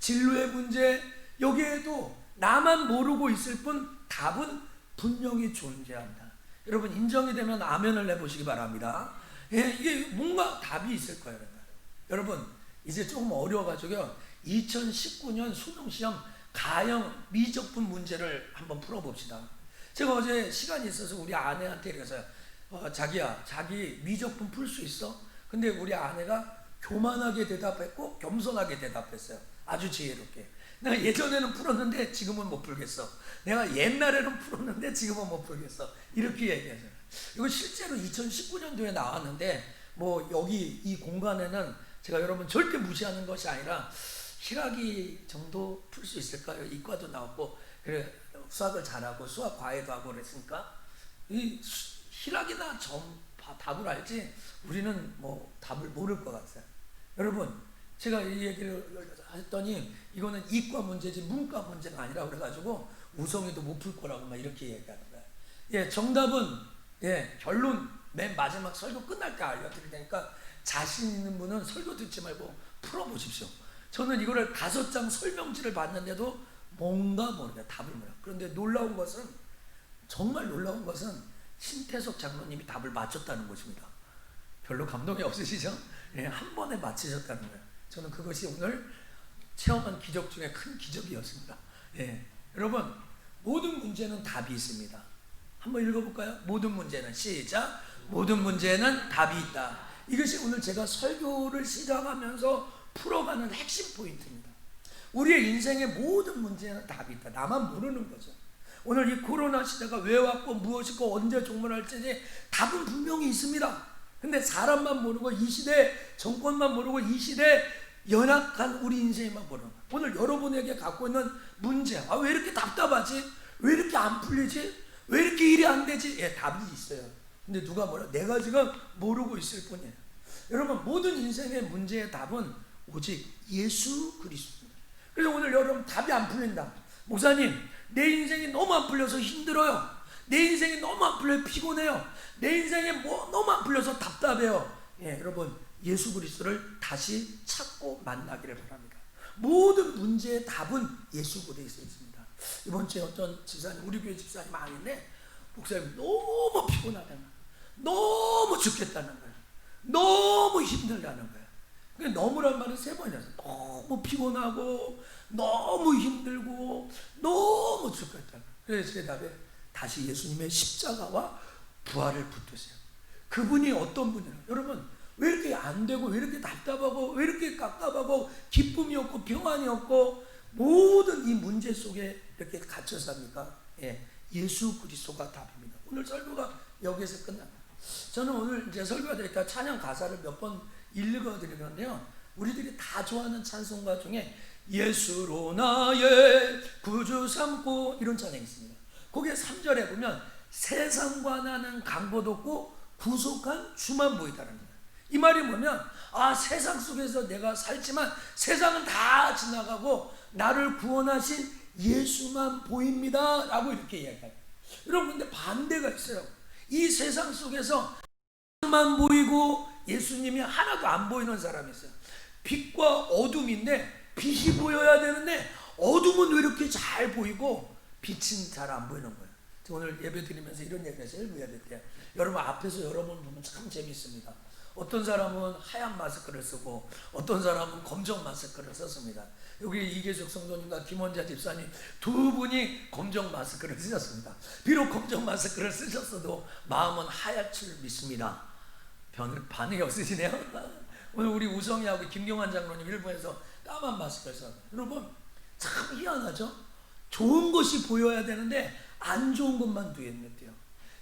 진로의 문제, 여기에도 나만 모르고 있을 뿐 답은 분명히 존재한다. 여러분 인정이 되면 아멘을 해보시기 바랍니다. 예, 이게 뭔가 답이 있을 거예요. 여러분 이제 조금 어려워가지고요, 2019년 수능시험 가형 미적분 문제를 한번 풀어봅시다. 제가 어제 시간이 있어서 우리 아내한테 그래서요, 자기야, 자기 미적분 풀 수 있어? 근데 우리 아내가 교만하게 대답했고 겸손하게 대답했어요. 아주 지혜롭게. 내가 예전에는 풀었는데 지금은 못 풀겠어. 내가 옛날에는 풀었는데 지금은 못 풀겠어. 이렇게 얘기했어요. 이거 실제로 2019년도에 나왔는데, 뭐 여기 이 공간에는 제가 여러분 절대 무시하는 것이 아니라 실학이 정도 풀 수 있을까요? 이과도 나왔고, 그래 수학을 잘하고 수학 과외도 하고 그랬으니까 이 실학이나 답을 알지 우리는 뭐 답을 모를 것 같아요. 여러분 제가 이 얘기를 했더니 이거는 이과 문제지 문과 문제가 아니라 그래가지고 우성이도 못 풀 거라고 막 이렇게 얘기하는 거예요. 예, 정답은 결론 맨 마지막 설교 끝날 때 알려드릴 테니까 자신 있는 분은 설교 듣지 말고 풀어보십시오. 저는 이거를 5장 설명지를 봤는데도 뭔가 모르게 답을 몰라요. 그런데 놀라운 것은, 정말 놀라운 것은 신태석 장로님이 답을 맞췄다는 것입니다. 별로 감동이 없으시죠? 한 번에 맞히셨다는 거예요. 저는 그것이 오늘 체험한 기적 중에 큰 기적이었습니다. 여러분 모든 문제는 답이 있습니다. 한번 읽어볼까요? 모든 문제는, 시작, 모든 문제는 답이 있다. 이것이 오늘 제가 설교를 시작하면서 풀어가는 핵심 포인트입니다. 우리의 인생의 모든 문제는 답이 있다. 나만 모르는 거죠. 오늘 이 코로나 시대가 왜 왔고 무엇이고 언제 종말할지 답은 분명히 있습니다. 근데 사람만 모르고, 이 시대 정권만 모르고, 이 시대 연약한 우리 인생만 모르는 거예요. 오늘 여러분에게 갖고 있는 문제, 왜 이렇게 답답하지? 왜 이렇게 안 풀리지? 왜 이렇게 일이 안 되지? 답이 있어요. 근데 누가 뭐라? 내가 지금 모르고 있을 뿐이에요. 여러분 모든 인생의 문제의 답은 오직 예수 그리스도입니다. 그래서 오늘 여러분 답이 안 풀린다. 목사님, 내 인생이 너무 안 풀려서 힘들어요. 내 인생이 너무 안 풀려서 피곤해요. 내 인생이 너무 안 풀려서 답답해요. 여러분 예수 그리스도를 다시 찾고 만나기를 바랍니다. 모든 문제의 답은 예수 그리스도에 있습니다. 이번 주에 어떤 집사님, 우리 교회 집사님 아닌데, 목사님 너무 피곤하다는 거예요. 너무 죽겠다는 거예요. 너무 힘들다는 거예요. 너무란 말은 3번이나 했어요. 너무 피곤하고 너무 힘들고 너무 죽겠다. 그래서 제 답에 다시 예수님의 십자가와 부활을 붙드세요. 그분이 어떤 분이에요? 여러분 왜 이렇게 안 되고, 왜 이렇게 답답하고, 왜 이렇게 깝깝하고, 기쁨이 없고 평안이 없고, 모든 이 문제 속에 이렇게 갇혀 삽니까? 예수 그리스도가 답입니다. 오늘 설교가 여기에서 끝납니다. 저는 오늘 이제 설교가 되니까 찬양 가사를 몇 번 읽어드리는데요, 우리들이 다 좋아하는 찬송가 중에 예수로 나의 구주 삼고, 이런 찬양이 있습니다. 거기에 3절에 보면 세상과 나는 강도 없고 구속한 주만 보이다는 거예요. 이 말이 뭐냐면, 세상 속에서 내가 살지만 세상은 다 지나가고 나를 구원하신 예수만 보입니다 라고 이렇게 이야기해요. 여러분 근데 반대가 있어요. 이 세상 속에서 만 보이고 예수님이 하나도 안 보이는 사람이 있어요. 빛과 어둠인데 빛이 보여야 되는데 어둠은 왜 이렇게 잘 보이고 빛은 잘 안 보이는 거예요. 오늘 예배 드리면서 이런 얘기를 했어요. 일부 예배 때 여러분 앞에서 여러분 보면 참 재밌습니다. 어떤 사람은 하얀 마스크를 쓰고 어떤 사람은 검정 마스크를 썼습니다. 여기 이계숙 성도님과 김원자 집사님 두 분이 검정 마스크를 쓰셨습니다. 비록 검정 마스크를 쓰셨어도 마음은 하얄 줄 믿습니다. 반응이 없으시네요. 오늘 우리 우성이하고 김경환 장로님 일본에서 까만 마스크를 썼어요. 여러분 참 희한하죠? 좋은 것이 보여야 되는데 안 좋은 것만 눈에띄어요.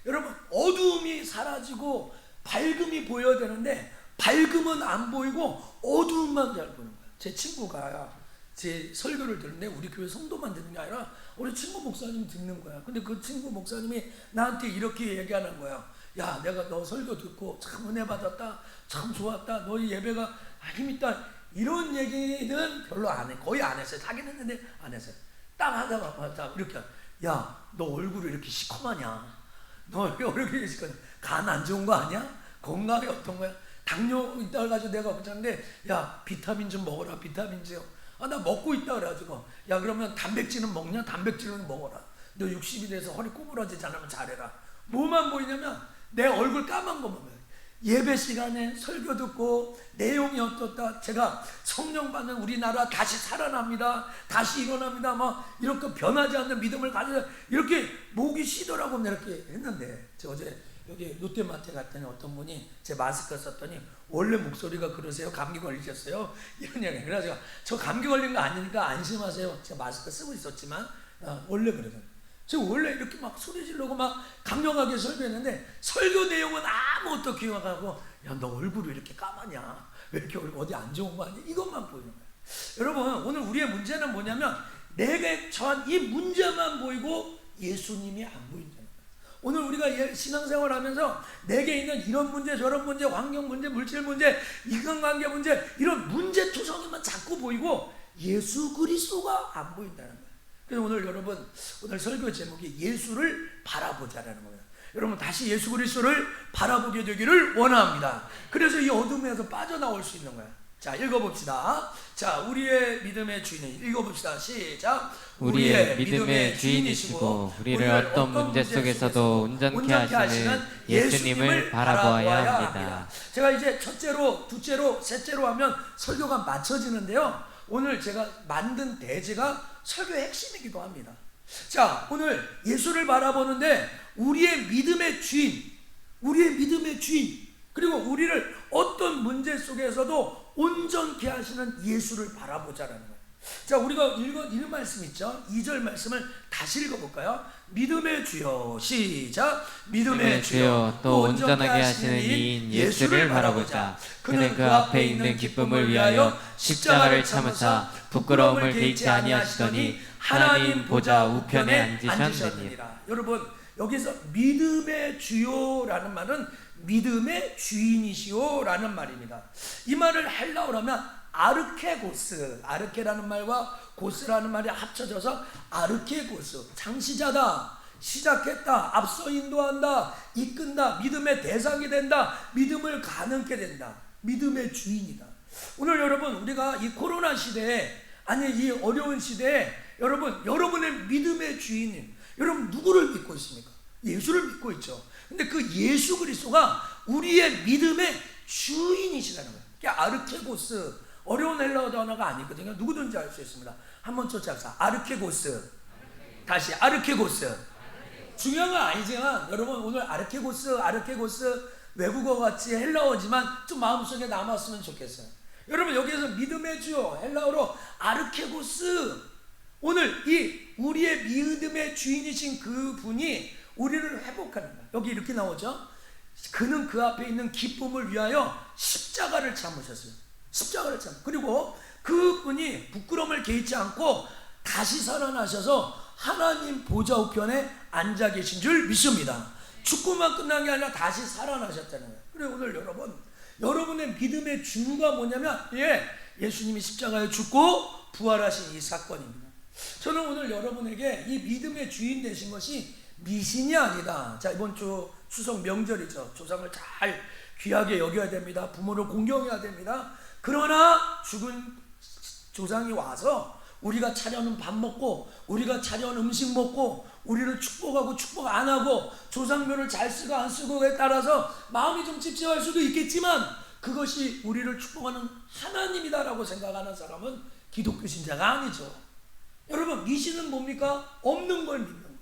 여러분 어두움이 사라지고 밝음이 보여야 되는데 밝음은 안 보이고 어두움만 잘 보이는 거예요. 제 친구가 제 설교를 듣는데 우리 교회 성도만 듣는 게 아니라 우리 친구 목사님이 듣는 거야. 근데 그 친구 목사님이 나한테 이렇게 얘기하는 거야. 야, 내가 너 설교 듣고 참 은혜 받았다, 참 좋았다, 너희 예배가 힘있다, 이런 얘기는 별로 안 해. 거의 안 했어요. 하긴 했는데 안 했어요. 딱 하다가 이렇게, 야, 너 얼굴이 이렇게 시커하냐? 너 얼굴이 시커냐? 간 안 좋은 거 아니야? 건강이 어떤 거야? 당뇨 있다 가지고 내가 그랬는데, 야, 비타민 좀 먹어라, 비타민 좀. 나 먹고 있다 그래가지고 야 그러면 단백질은 먹냐? 단백질은 먹어라. 너 60이 돼서 허리 구부러지지 않으면 잘해라. 뭐만 보이냐면 내 얼굴 까만 것만 보여. 예배 시간에 설교 듣고 내용이 어떻다. 제가 성령 받는 우리나라 다시 살아납니다. 다시 일어납니다. 막 이렇게 변하지 않는 믿음을 가지자. 이렇게 목이 쉬더라고 이렇게 했는데 저 어제 여기 롯데마트에 갔더니 어떤 분이 제 마스크 썼더니 원래 목소리가 그러세요? 감기 걸리셨어요? 이런 이야기. 그래서 저 감기 걸린 거 아니니까 안심하세요. 제가 마스크 쓰고 있었지만 원래 그래요. 저 원래 이렇게 막 소리 지르고 막 강력하게 설교했는데 설교 내용은 아무것도 기억하고 야 너 얼굴이 이렇게 까마냐? 왜 이렇게 얼굴 어디 안 좋은 거 아니야? 이것만 보이는 거예요. 여러분 오늘 우리의 문제는 뭐냐면 내게 처한 이 문제만 보이고 예수님이 안 보인다는 거예요. 오늘 우리가 신앙생활 하면서 내게 있는 이런 문제 저런 문제 환경 문제 물질 문제 인간관계 문제 이런 문제투성이만 자꾸 보이고 예수 그리스도가 안 보인다는 거예요. 그래서 오늘 여러분 오늘 설교 제목이 예수를 바라보자라는 거예요. 여러분 다시 예수 그리스도를 바라보게 되기를 원합니다. 그래서 이 어둠에서 빠져나올 수 있는 거예요. 자 읽어봅시다. 자 우리의 믿음의 주인이 읽어봅시다. 시작. 우리의 믿음의 주인이시고 우리를 어떤 문제 속에서도 온전케 하시는 예수님을 바라보아야 합니다. 제가 이제 첫째로 둘째로 셋째로 하면 설교가 맞춰지는데요. 오늘 제가 만든 대지가 설교의 핵심이기도 합니다. 자 오늘 예수를 바라보는데 우리의 믿음의 주인 그리고 우리를 어떤 문제 속에서도 온전케 하시는 예수를 바라보자라는 거예요. 자 우리가 읽은 말씀 있죠. 2절 말씀을 다시 읽어볼까요? 믿음의 주여 시작. 믿음의 주여 또 온전하게 하시는 이인 예수를 바라보자. 그는 그 앞에 있는 기쁨을 위하여 십자가를 참으사 부끄러움을 개의치 아니하시더니 하나님 보좌 우편에 앉으셨느니라. 여러분 여기서 믿음의 주요라는 말은 믿음의 주인이시오라는 말입니다. 이 말을 헬라어로 하면 아르케고스, 아르케라는 말과 고스라는 말이 합쳐져서 아르케고스, 창시자다, 시작했다, 앞서 인도한다, 이끈다, 믿음의 대상이 된다, 믿음을 가능케 된다, 믿음의 주인이다. 오늘 여러분 우리가 이 코로나 시대에 아니 이 어려운 시대에 여러분의 믿음의 주인님 여러분 누구를 믿고 있습니까? 예수를 믿고 있죠. 근데 그 예수 그리스도가 우리의 믿음의 주인이시라는 거예요. 그게 아르케고스 어려운 헬라어 단어가 아니거든요. 누구든지 알 수 있습니다. 한번 쫓아갑시다. 아르케고스. 다시 아르케고스. 중요한 건 아니지만 여러분 오늘 아르케고스 외국어 같이 헬라어지만 좀 마음속에 남았으면 좋겠어요. 여러분 여기에서 믿음의 주요 헬라어로 아르케고스 오늘 이 우리의 믿음의 주인이신 그 분이 우리를 회복하는 거예요. 여기 이렇게 나오죠. 그는 그 앞에 있는 기쁨을 위하여 십자가를 참으셨어요. 십자가를 참. 그리고 그분이 부끄러움을 개의치 않고 다시 살아나셔서 하나님 보좌 우편에 앉아 계신 줄 믿습니다. 죽고만 끝난 게 아니라 다시 살아나셨다는 거예요. 그래 오늘 여러분의 믿음의 주가 뭐냐면 예수님이 십자가에 죽고 부활하신 이 사건입니다. 저는 오늘 여러분에게 이 믿음의 주인 되신 것이 미신이 아니다. 자 이번 주 추석 명절이죠. 조상을 잘 귀하게 여겨야 됩니다. 부모를 공경해야 됩니다. 그러나 죽은 조상이 와서 우리가 차려놓은 밥 먹고 우리가 차려놓은 음식 먹고 우리를 축복하고 축복 안 하고 조상묘를 잘 쓰고 안 쓰고에 따라서 마음이 좀 찝찝할 수도 있겠지만 그것이 우리를 축복하는 하나님이다라고 생각하는 사람은 기독교 신자가 아니죠. 여러분 미신은 뭡니까? 없는 걸 믿는 거예요.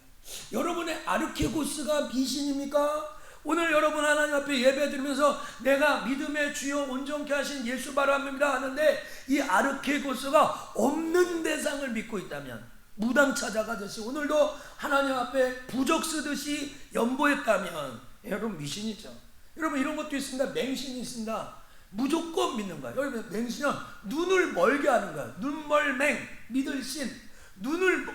여러분의 아르케고스가 미신입니까? 오늘 여러분 하나님 앞에 예배 드리면서 내가 믿음의 주여 온전케 하신 예수 바랍니다 하는데 이 아르케고스가 없는 대상을 믿고 있다면 무당 찾아가듯이 오늘도 하나님 앞에 부적 쓰듯이 연보했다면 여러분 미신이죠. 여러분 이런 것도 있습니다. 맹신이 있습니다. 무조건 믿는 거야. 여러분 맹신은 눈을 멀게 하는 거야. 눈멀맹 믿을 신 눈을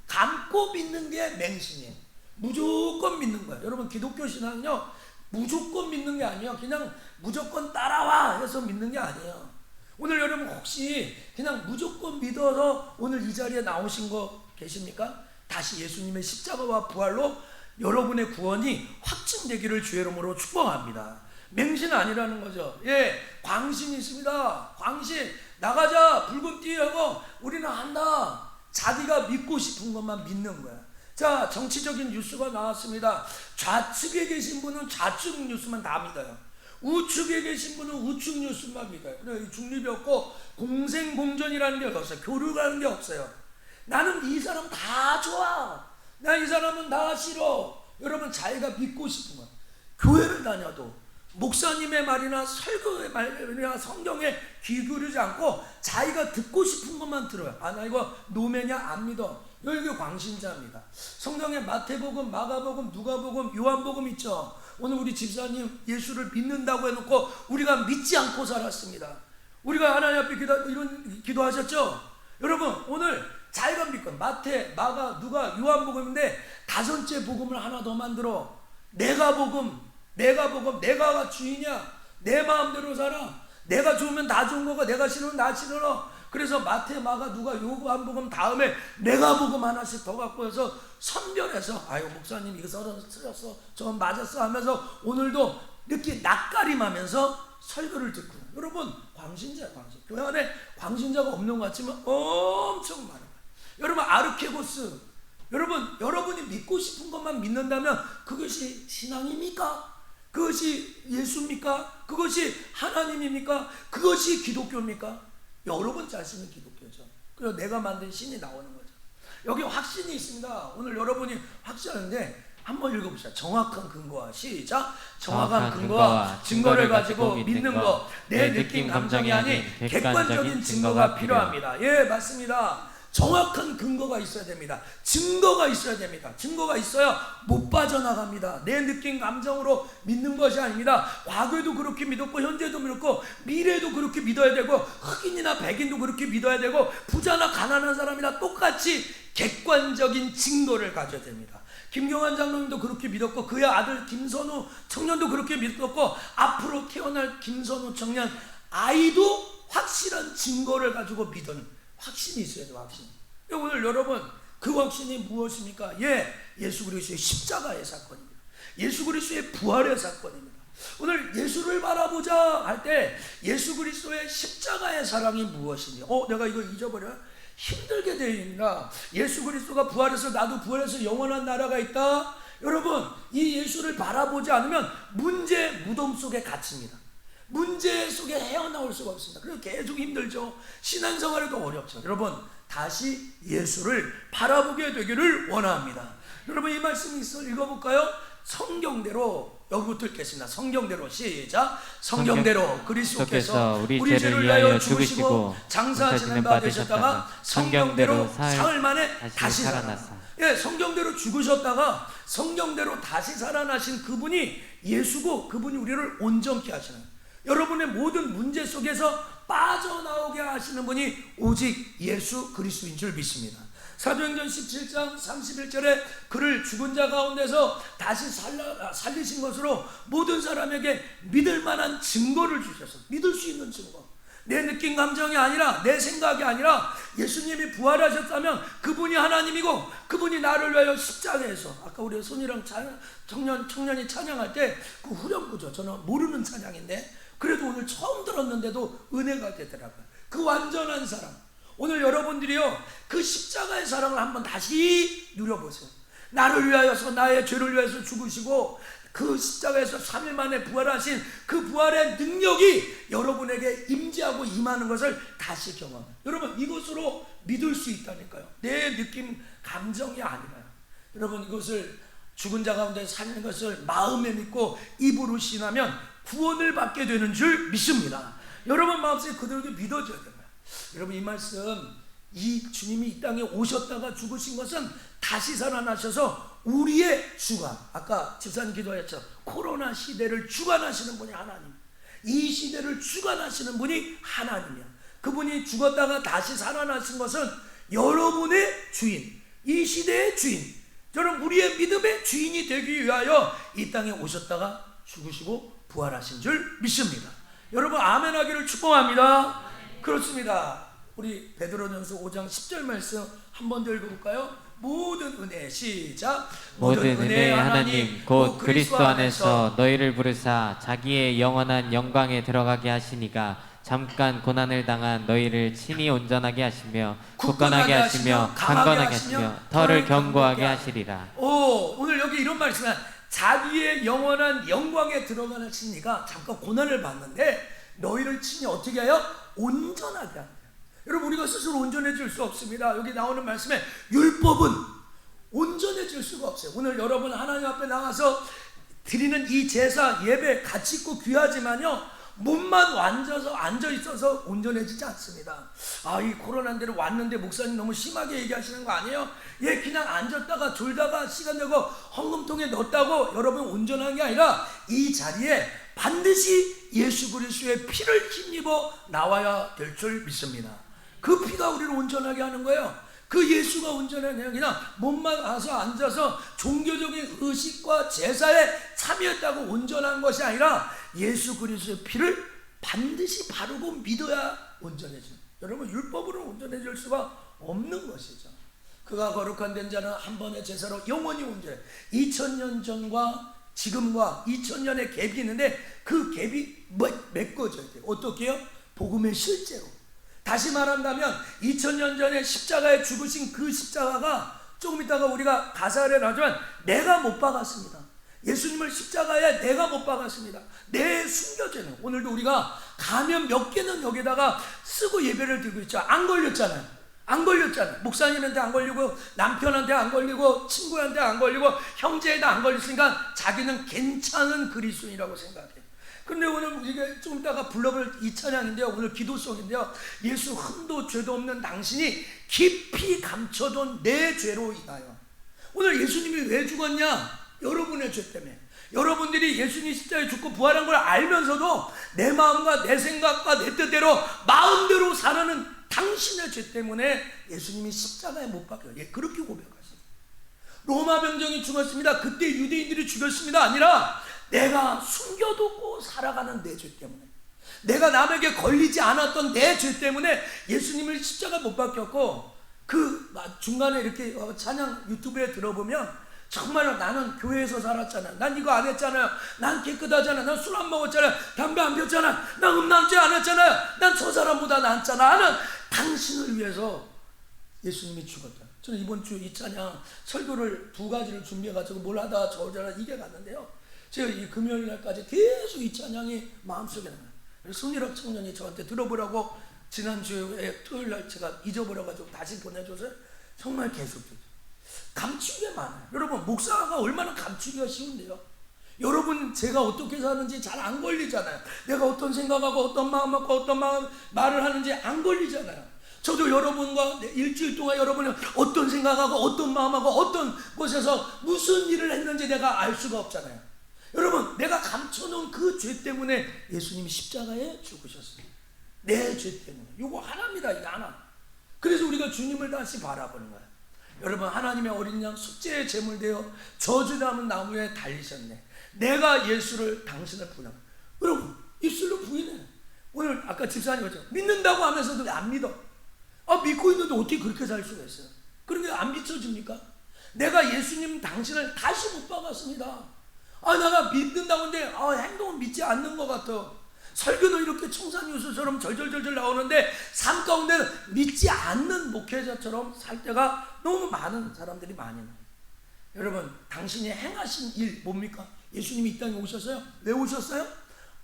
감고 믿는 게 맹신이에요. 무조건 믿는 거예요. 여러분 기독교 신앙은요 무조건 믿는 게 아니에요. 그냥 무조건 따라와 해서 믿는 게 아니에요. 오늘 여러분 혹시 그냥 무조건 믿어서 오늘 이 자리에 나오신 거 계십니까? 다시 예수님의 십자가와 부활로 여러분의 구원이 확증되기를 주의 이름으로 축복합니다. 맹신 아니라는 거죠. 광신이 있습니다. 광신 나가자 붉은 띠하고 우리는 한다. 자기가 믿고 싶은 것만 믿는 거야. 자, 정치적인 뉴스가 나왔습니다. 좌측에 계신 분은 좌측 뉴스만 다 믿어요. 우측에 계신 분은 우측 뉴스만 믿어요. 그래, 중립이 없고 공생공존이라는 게 없어요. 교류라는 게 없어요. 나는 이 사람 다 좋아. 나 이 사람은 다 싫어. 여러분, 자기가 믿고 싶은 거야. 교회를 다녀도 목사님의 말이나 설교의 말이나 성경에 귀 기울이지 않고 자기가 듣고 싶은 것만 들어요. 아, 나 이거 노매냐? 안 믿어. 여기 광신자입니다. 성경에 마태복음, 마가복음, 누가복음, 요한복음 있죠. 오늘 우리 집사님 예수를 믿는다고 해놓고 우리가 믿지 않고 살았습니다. 우리가 하나님 앞에 이런 기도하셨죠? 여러분, 오늘 자기가 믿고 마태, 마가, 누가, 요한복음인데 다섯째 복음을 하나 더 만들어. 내가 주인이야. 내 마음대로 살아. 내가 좋으면 나 좋은 거고 내가 싫으면 나 싫어. 그래서 마태, 마가, 누가, 요한복음 다음에 내가 복음 하나씩 더 갖고 해서 선별해서 아유 목사님 이거 쓰셨어 저 맞았어 하면서 오늘도 이렇게 낯가림하면서 설교를 듣고. 여러분, 광신자야. 광신. 교회 안에 광신자가 없는 것 같지만 엄청 많아요. 여러분, 아르케고스, 여러분이 믿고 싶은 것만 믿는다면 그것이 신앙입니까? 그것이 예수입니까? 그것이 하나님입니까? 그것이 기독교입니까? 여러분 자신은 기독교죠. 그래서 내가 만든 신이 나오는 거죠. 여기 확신이 있습니다. 오늘 여러분이 확신하는데 한번 읽어보시죠. 정확한 근거와 시작. 정확한 근거와 증거를 가지고 믿는 것. 내 느낌 감정이 아닌 객관적인 증거가 필요합니다. 예, 맞습니다. 정확한 근거가 있어야 됩니다. 증거가 있어야 됩니다. 증거가 있어야 못 빠져나갑니다. 내 느낌 감정으로 믿는 것이 아닙니다. 과거에도 그렇게 믿었고 현재도 믿었고 미래에도 그렇게 믿어야 되고 흑인이나 백인도 그렇게 믿어야 되고 부자나 가난한 사람이나 똑같이 객관적인 증거를 가져야 됩니다. 김경환 장로님도 그렇게 믿었고 그의 아들 김선우 청년도 그렇게 믿었고 앞으로 태어날 김선우 청년 아이도 확실한 증거를 가지고 믿은 확신이 있어야 돼요. 확신. 오늘 여러분, 그 확신이 무엇입니까? 예, 예수 그리스도의 십자가의 사건입니다. 예수 그리스도의 부활의 사건입니다. 오늘 예수를 바라보자 할 때 예수 그리스도의 십자가의 사랑이 무엇이니? 내가 이거 잊어버려? 힘들게 되어있나? 예수 그리스도가 부활해서 나도 부활해서 영원한 나라가 있다. 여러분, 이 예수를 바라보지 않으면 문제 무덤 속에 갇힙니다. 문제 속에 헤어나올 수가 없습니다. 그래서 계속 힘들죠. 신앙생활에도 어렵죠. 여러분, 다시 예수를 바라보게 되기를 원합니다. 여러분, 이 말씀 있어 읽어볼까요? 성경대로, 여기부터 읽겠습니다. 성경대로 시작. 성경대로 그리스도께서 우리 죄를 위하여 죽으시고 장사하시는 바 되셨다가 성경대로 사흘 만에 다시 살아났다. 예, 성경대로 죽으셨다가 성경대로 다시 살아나신 그분이 예수고 그분이 우리를 온전케 하시는, 여러분의 모든 문제 속에서 빠져나오게 하시는 분이 오직 예수 그리스도인 줄 믿습니다. 사도행전 17장 31절에 그를 죽은 자 가운데서 다시 살리신 것으로 모든 사람에게 믿을 만한 증거를 주셔서, 믿을 수 있는 증거, 내 느낌 감정이 아니라 내 생각이 아니라 예수님이 부활하셨다면 그분이 하나님이고 그분이 나를 위하여 십자가에서, 아까 우리 손이랑 청년이 찬양할 때 그 후렴구죠. 저는 모르는 찬양인데 그래도 오늘 처음 들었는데도 은혜가 되더라고요. 그 완전한 사랑. 오늘 여러분들이요, 그 십자가의 사랑을 한번 다시 누려보세요. 나를 위하여서, 나의 죄를 위해서 죽으시고 그 십자가에서 3일 만에 부활하신 그 부활의 능력이 여러분에게 임재하고 임하는 것을 다시 경험해요. 여러분, 이것으로 믿을 수 있다니까요. 내 느낌 감정이 아니라요. 여러분, 이것을 죽은 자 가운데 사는 것을 마음에 믿고 입으로 신하면 구원을 받게 되는 줄 믿습니다. 여러분 마음속에 그대로 믿어져야 됩니다. 여러분, 이 말씀, 이 주님이 이 땅에 오셨다가 죽으신 것은 다시 살아나셔서 우리의 주관, 아까 집사님 기도하셨죠. 코로나 시대를 주관하시는 분이 하나님, 이 시대를 주관하시는 분이 하나님이야. 그분이 죽었다가 다시 살아나신 것은 여러분의 주인, 이 시대의 주인, 저는 우리의 믿음의 주인이 되기 위하여 이 땅에 오셨다가 죽으시고 부활하신 줄 믿습니다. 여러분 아멘 하기를 축복합니다. 그렇습니다. 우리 베드로전서 5장 10절 말씀 한 번 더 읽어볼까요? 모든 은혜 시작. 모든 은혜의 하나님 곧 그리스도 안에서 너희를 부르사 자기의 영원한 영광에 들어가게 하시니가 잠깐 고난을 당한 너희를 친히 온전하게 하시며 굳건하게 하시며 강건하게 하시며 털을 견고하게 하시리라. 오늘 여기 이런 말씀은 자기의 영원한 영광에 들어가는 진리가 잠깐 고난을 받는데 너희를 친히 어떻게 하여? 온전하게 한다. 여러분, 우리가 스스로 온전해질 수 없습니다. 여기 나오는 말씀에 율법은 온전해질 수가 없어요. 오늘 여러분 하나님 앞에 나가서 드리는 이 제사 예배 가치 있고 귀하지만요, 몸만 앉아 있어서 온전해지지 않습니다. 이 코로나인데 왔는데 목사님 너무 심하게 얘기하시는 거 아니에요? 예, 그냥 앉았다가 졸다가 시간 내고 헌금통에 넣었다고 여러분 온전한 게 아니라 이 자리에 반드시 예수 그리스도의 피를 힘입어 나와야 될 줄 믿습니다. 그 피가 우리를 온전하게 하는 거예요. 그 예수가 온전하게 그냥 몸만 와서 앉아서 종교적인 의식과 제사에 참여했다고 온전한 것이 아니라 예수 그리스도의 피를 반드시 바르고 믿어야 온전해져요. 여러분, 율법으로 온전해질 수가 없는 것이죠. 그가 거룩한 된 자는 한 번의 제사로 영원히 온전해. 2000년 전과 지금과 2000년의 갭이 있는데 그 갭이 메꿔져야 돼요. 어떻게 해요? 복음의 실제로. 다시 말한다면 2000년 전에 십자가에 죽으신 그 십자가가 조금 있다가 우리가 가사를 나오지만 내가 못 박았습니다. 예수님을 십자가에 내가 못 박았습니다. 내 숨겨져는. 오늘도 우리가 가면 몇 개는 여기다가 쓰고 예배를 드리고 있죠. 안 걸렸잖아요. 안 걸렸잖아요. 목사님한테 안 걸리고 남편한테 안 걸리고 친구한테 안 걸리고 형제에도 안 걸렸으니까 자기는 괜찮은 그리스도인이라고 생각해요. 근데 오늘 우리가 좀 이따가 불러볼 이 찬양인데요, 오늘 기도송인데요, 예수 흠도 죄도 없는 당신이 깊이 감춰둔 내 죄로 인하여. 오늘 예수님이 왜 죽었냐? 여러분의 죄 때문에. 여러분들이 예수님 십자가에 죽고 부활한 걸 알면서도 내 마음과 내 생각과 내 뜻대로 마음대로 살아는 당신의 죄 때문에 예수님이 십자가에 못 박혀요. 예, 그렇게 고백하세요. 로마 병정이 죽었습니다. 그때 유대인들이 죽였습니다. 아니라 내가 숨겨두고 살아가는 내 죄 때문에, 내가 남에게 걸리지 않았던 내 죄 때문에 예수님을 십자가 못 박혔고, 그 중간에 이렇게 찬양 유튜브에 들어보면 정말로 나는 교회에서 살았잖아, 난 이거 안 했잖아요, 난 깨끗하잖아, 난 술 안 먹었잖아, 담배 안 피웠잖아, 난 음란죄 안 했잖아요, 난 저 사람보다 낫잖아 하는 당신을 위해서 예수님이 죽었다. 저는 이번 주 이 찬양 설교를 두 가지를 준비해가지고 뭘 하다가 저 오잖아 이게 갔는데요, 제가 이 금요일 날까지 계속 이 찬양이 마음속에 나요. 손일학 청년이 저한테 들어보라고 지난주에 토요일 날 제가 잊어버려가지고 다시 보내줘서 정말 계속 감추기가 많아요. 여러분, 목사가 얼마나 감추기가 쉬운데요. 여러분, 제가 어떻게 사는지 잘 안 걸리잖아요. 내가 어떤 생각하고 어떤 마음하고 어떤 말을 하는지 안 걸리잖아요. 저도 여러분과 일주일 동안 여러분이 어떤 생각하고 어떤 마음하고 어떤 곳에서 무슨 일을 했는지 내가 알 수가 없잖아요. 여러분, 내가 감춰놓은 그 죄 때문에 예수님이 십자가에 죽으셨어요. 내 죄 때문에. 이거 하나입니다. 이게 하나. 그래서 우리가 주님을 다시 바라보는 거예요. 여러분, 하나님의 어린 양 속죄의 제물되어 저주 담은 나무에 달리셨네. 내가 예수를 당신을 부인하고. 여러분, 입술로 부인해. 오늘 아까 집사님 했죠. 믿는다고 하면서도 안 믿어. 믿고 있는데 어떻게 그렇게 살 수가 있어요? 그런 게 안 비춰집니까? 내가 예수님 당신을 다시 못 박았습니다. 내가 믿는다고 하는데 행동은 믿지 않는 것 같아. 설교는 이렇게 청산유수처럼 절절절절 나오는데 삶 가운데는 믿지 않는 목회자처럼 살 때가 너무 많은 사람들이 많이 나요. 여러분, 당신이 행하신 일 뭡니까? 예수님이 이 땅에 오셨어요? 왜 오셨어요?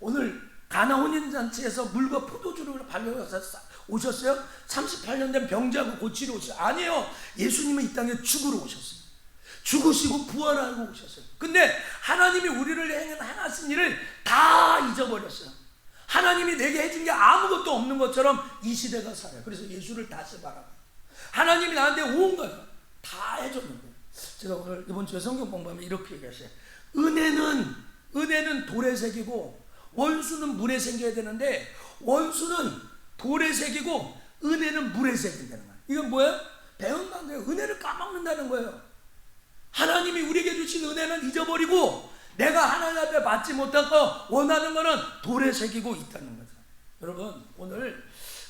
오늘 가나 혼인잔치에서 물과 포도주를 발려서 오셨어요? 38년 된 병자고 고치러 오셨어요? 아니에요. 예수님은 이 땅에 죽으러 오셨어요. 죽으시고 부활하고 오셨어요. 근데 하나님이 우리를 행하신 일을 다 잊어버렸어요. 하나님이 내게 해준 게 아무것도 없는 것처럼 이 시대가 살아요. 그래서 예수를 다시 바라봐요. 하나님이 나한테 온 거예요. 다 해줬는데. 제가 오늘 이번 주에 성경 공부하면 이렇게 얘기했어요. 은혜는 돌에 새기고 원수는 물에 새겨야 되는데, 원수는 돌에 새기고 은혜는 물에 새긴다는 거예요. 이건 뭐예요? 배운다는 거예요. 은혜를 까먹는다는 거예요. 하나님이 우리에게 주신 은혜는 잊어버리고 내가 하나님 앞에 받지 못하고 원하는 것은 돌에 새기고 있다는 거죠. 여러분, 오늘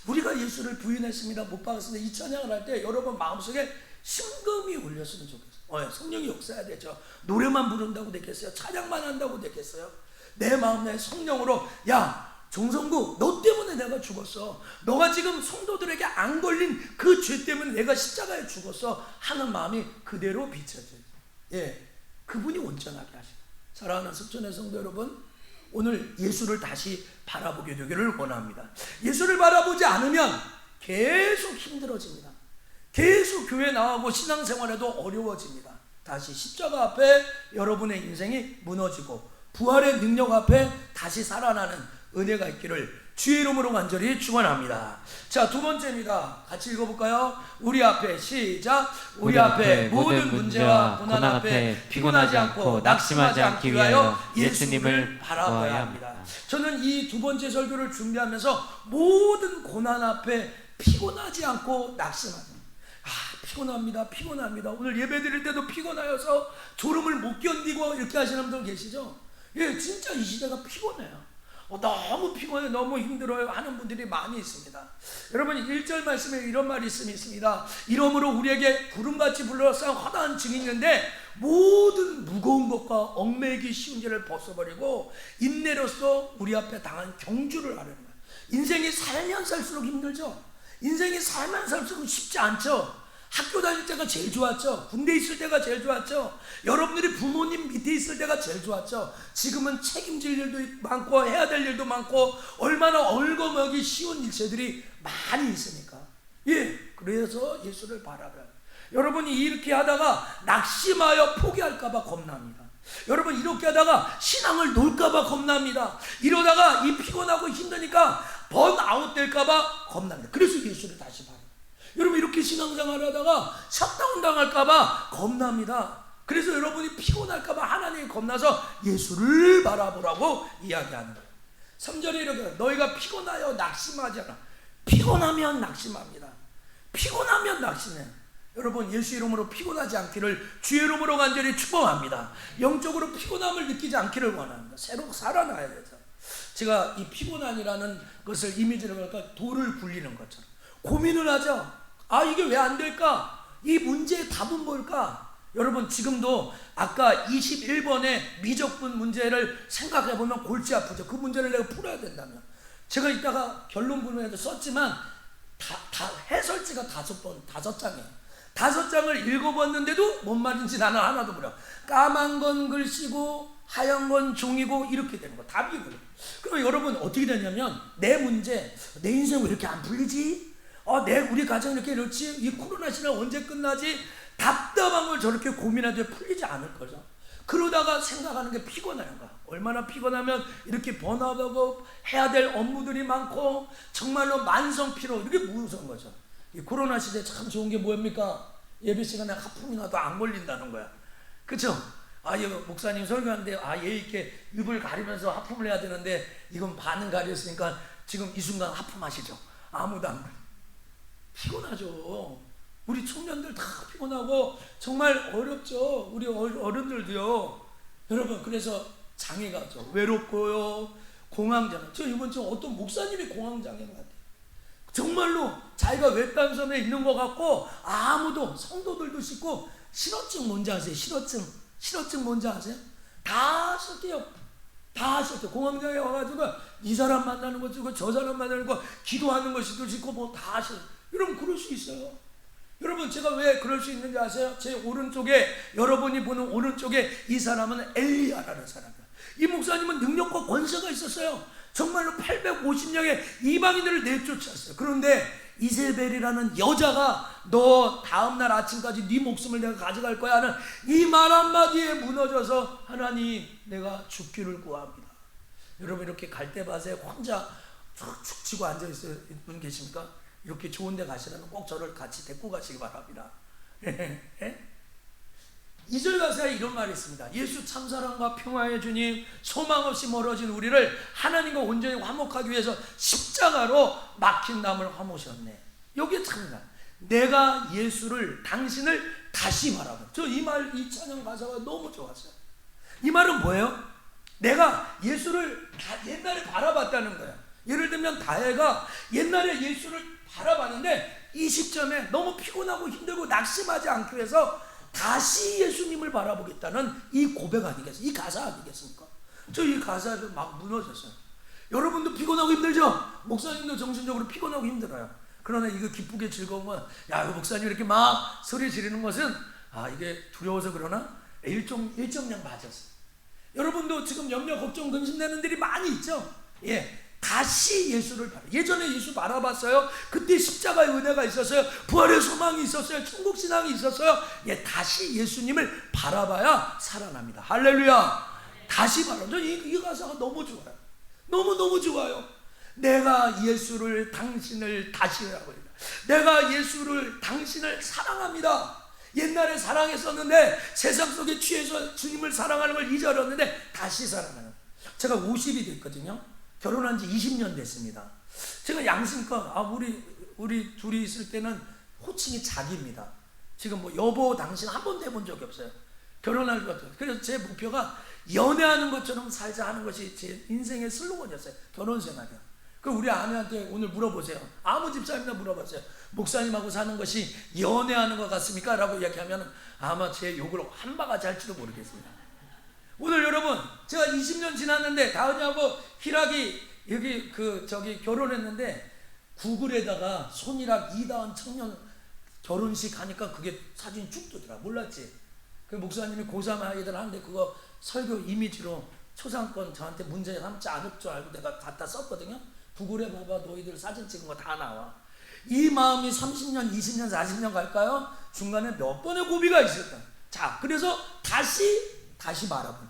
우리가 예수를 부인했습니다, 못 박았습니다, 이 찬양을 할 때 여러분 마음속에 심금이 울렸으면 좋겠어요. 성령이 역사해야 되죠. 노래만 부른다고 됐겠어요? 찬양만 한다고 됐겠어요? 내 마음에 성령으로, 야, 정성구, 너 때문에 내가 죽었어. 너가 지금 성도들에게 안 걸린 그 죄 때문에 내가 십자가에 죽었어 하는 마음이 그대로 비춰져요. 예, 그분이 온전하게 하시고. 사랑하는 석천의 성도 여러분, 오늘 예수를 다시 바라보게 되기를 원합니다. 예수를 바라보지 않으면 계속 힘들어집니다. 계속 교회 나오고 신앙생활에도 어려워집니다. 다시 십자가 앞에 여러분의 인생이 무너지고 부활의 능력 앞에 다시 살아나는 은혜가 있기를 주의 이름으로 간절히 축원합니다. 자, 두 번째입니다. 같이 읽어볼까요? 우리 앞에 시작. 우리 앞에 모든 문제와 고난 앞에 피곤하지 않고 낙심하지 않기 위하여 예수님을 바라봐야 합니다. 저는 이 두 번째 설교를 준비하면서 모든 고난 앞에 피곤하지 않고 낙심하지, 피곤합니다. 오늘 예배 드릴 때도 피곤하여서 졸음을 못 견디고 이렇게 하시는 분들 계시죠? 예, 진짜 이 시대가 피곤해요. 너무 피곤해, 너무 힘들어요 하는 분들이 많이 있습니다. 여러분, 1절 말씀에 이런 말이 있습니다. 이러므로 우리에게 구름같이 불러서 허다한 증이 있는데 모든 무거운 것과 얽매이기 쉬운 죄를 벗어버리고 인내로서 우리 앞에 당한 경주를 하려는 거예요. 인생이 살면 살수록 힘들죠. 인생이 살면 살수록 쉽지 않죠. 학교 다닐 때가 제일 좋았죠. 군대 있을 때가 제일 좋았죠. 여러분들이 부모님 밑에 있을 때가 제일 좋았죠. 지금은 책임질 일도 많고 해야 될 일도 많고 얼마나 얼거먹기 쉬운 일체들이 많이 있으니까. 예, 그래서 예수를 바라봐요. 여러분이 이렇게 하다가 낙심하여 포기할까봐 겁납니다. 여러분, 이렇게 하다가 신앙을 놓을까봐 겁납니다. 이러다가 이 피곤하고 힘드니까 번아웃 될까봐 겁납니다. 그래서 예수를 다시 바라봐요. 여러분, 이렇게 신앙생활 하다가 셧다운 당할까봐 겁납니다. 그래서 여러분이 피곤할까봐 하나님이 겁나서 예수를 바라보라고 이야기하는 거예요. 3절에 이렇게 너희가 피곤하여 낙심하지 않아. 피곤하면 낙심합니다. 피곤하면 낙심해요. 여러분, 예수 이름으로 피곤하지 않기를 주의 이름으로 간절히 축복합니다. 영적으로 피곤함을 느끼지 않기를 원합니다. 새로 살아나야 돼서. 제가 이 피곤함이라는 것을 이미지를 할까, 돌을 굴리는 것처럼 고민을 하죠. 이게 왜 안 될까? 이 문제의 답은 뭘까? 여러분, 지금도 아까 21번의 미적분 문제를 생각해보면 골치 아프죠. 그 문제를 내가 풀어야 된다면. 제가 이따가 결론 부분에도 썼지만 다 해설지가 5장이에요. 5장을 읽어봤는데도 뭔 말인지 나는 하나도 몰라. 까만 건 글씨고 하얀 건 종이고 이렇게 되는 거, 답이고요. 그럼 여러분 어떻게 되냐면 내 문제, 내 인생 왜 이렇게 안 풀리지? 우리 가정 이렇게 이렇지? 이 코로나 시대 언제 끝나지? 답답한 걸 저렇게 고민하는데 풀리지 않을 거죠. 그러다가 생각하는 게 피곤한 거야. 얼마나 피곤하면 이렇게 번아웃하고 해야 될 업무들이 많고 정말로 만성 피로, 이게 무서운 거죠. 이 코로나 시대 참 좋은 게 뭡니까? 예배 시간에 하품이나도 안 걸린다는 거야. 그쵸? 목사님 설교하는데 예의 있게 입을 가리면서 하품을 해야 되는데 이건 반은 가렸으니까 지금 이 순간 하품하시죠. 아무도 안 걸려. 피곤하죠. 우리 청년들 다 피곤하고 정말 어렵죠. 우리 어른들도요. 여러분, 그래서 장애가 죠. 외롭고요. 공황장애. 저 이번 주 어떤 목사님이 공황장애인 것 같아요. 정말로 자기가 외딴섬에 있는 것 같고 아무도, 성도들도 싫고. 실어증 뭔지 아세요? 실어증 뭔지 아세요? 다 싫대요. 다 싫대요. 공황장애 와가지고 이 사람 만나는 거 싫고 저 사람 만나는 거, 기도하는 것이도 싫고 뭐 다 싫어. 여러분, 그럴 수 있어요. 여러분, 제가 왜 그럴 수 있는지 아세요? 제 오른쪽에, 여러분이 보는 오른쪽에 이 사람은 엘리야라는 사람이에요. 이 목사님은 능력과 권세가 있었어요. 정말로 850명의 이방인들을 내쫓았어요. 그런데 이세벨이라는 여자가 너 다음날 아침까지 네 목숨을 내가 가져갈 거야 하는 이 말 한마디에 무너져서 하나님, 내가 죽기를 구합니다. 여러분, 이렇게 갈대밭에 혼자 축 치고 앉아있어요. 분 계십니까? 이렇게 좋은 데 가시려면 꼭 저를 같이 데리고 가시기 바랍니다. 2절 가사에 이런 말이 있습니다. 예수 참사랑과 평화의 주님, 소망 없이 멀어진 우리를 하나님과 온전히 화목하기 위해서 십자가로 막힌 담을 화모셨네. 여기에 참니다. 내가 예수를, 당신을 다시 바라봐. 저 이 이 찬양 가사가 너무 좋았어요. 이 말은 뭐예요? 내가 예수를 옛날에 바라봤다는 거예요. 예를 들면 다혜가 옛날에 예수를 바라봤는데 이 시점에 너무 피곤하고 힘들고 낙심하지 않기 위해서 다시 예수님을 바라보겠다는 이 고백 아니겠습니까? 이 가사 아니겠습니까? 저 이 가사를 막 무너졌어요. 여러분도 피곤하고 힘들죠? 목사님도 정신적으로 피곤하고 힘들어요. 그러나 이거 기쁘게 즐거우면 야, 이거 목사님 이렇게 막 소리 지르는 것은 이게 두려워서 그러나 일정량 맞았어요. 여러분도 지금 염려, 걱정, 근심되는 일이 많이 있죠? 예. 다시 예수를 바라. 예전에 예수 바라봤어요. 그때 십자가의 은혜가 있었어요. 부활의 소망이 있었어요. 천국 신앙이 있었어요. 예, 다시 예수님을 바라봐야 살아납니다. 할렐루야. 다시 바라. 이 가사가 너무 좋아요. 너무 좋아요. 내가 예수를 당신을 다시라고 해요. 내가 예수를 당신을 사랑합니다. 옛날에 사랑했었는데 세상 속에 취해서 주님을 사랑하는 걸 잊어버렸는데 다시 사랑하는. 제가 50이 됐거든요. 결혼한 지 20년 됐습니다. 제가 양심껏 우리 둘이 있을 때는 호칭이 자기입니다. 지금 뭐 여보 당신 한 번도 해본 적이 없어요. 결혼할 것 같아요. 그래서 제 목표가 연애하는 것처럼 살자 하는 것이 제 인생의 슬로건이었어요. 결혼 생활이요. 그럼 우리 아내한테 오늘 물어보세요. 아무 집사님이나 물어봤어요. 목사님하고 사는 것이 연애하는 것 같습니까? 라고 이야기하면 아마 제 욕을 한 바가지 할지도 모르겠습니다. 오늘 여러분, 제가 20년 지났는데 다은이하고 희락이 여기 결혼했는데 구글에다가 손희락 이다은 청년 결혼식 하니까 그게 사진이 쭉 뜨더라. 몰랐지? 그 목사님이 고3 아이들 하는데 그거 설교 이미지로 초상권 저한테 문제 삼지 않을 줄 알고 내가 갖다 썼거든요. 구글에 봐봐, 너희들 사진 찍은 거 다 나와. 이 마음이 30년, 20년, 40년 갈까요? 중간에 몇 번의 고비가 있을까? 자, 그래서 다시 바라보는,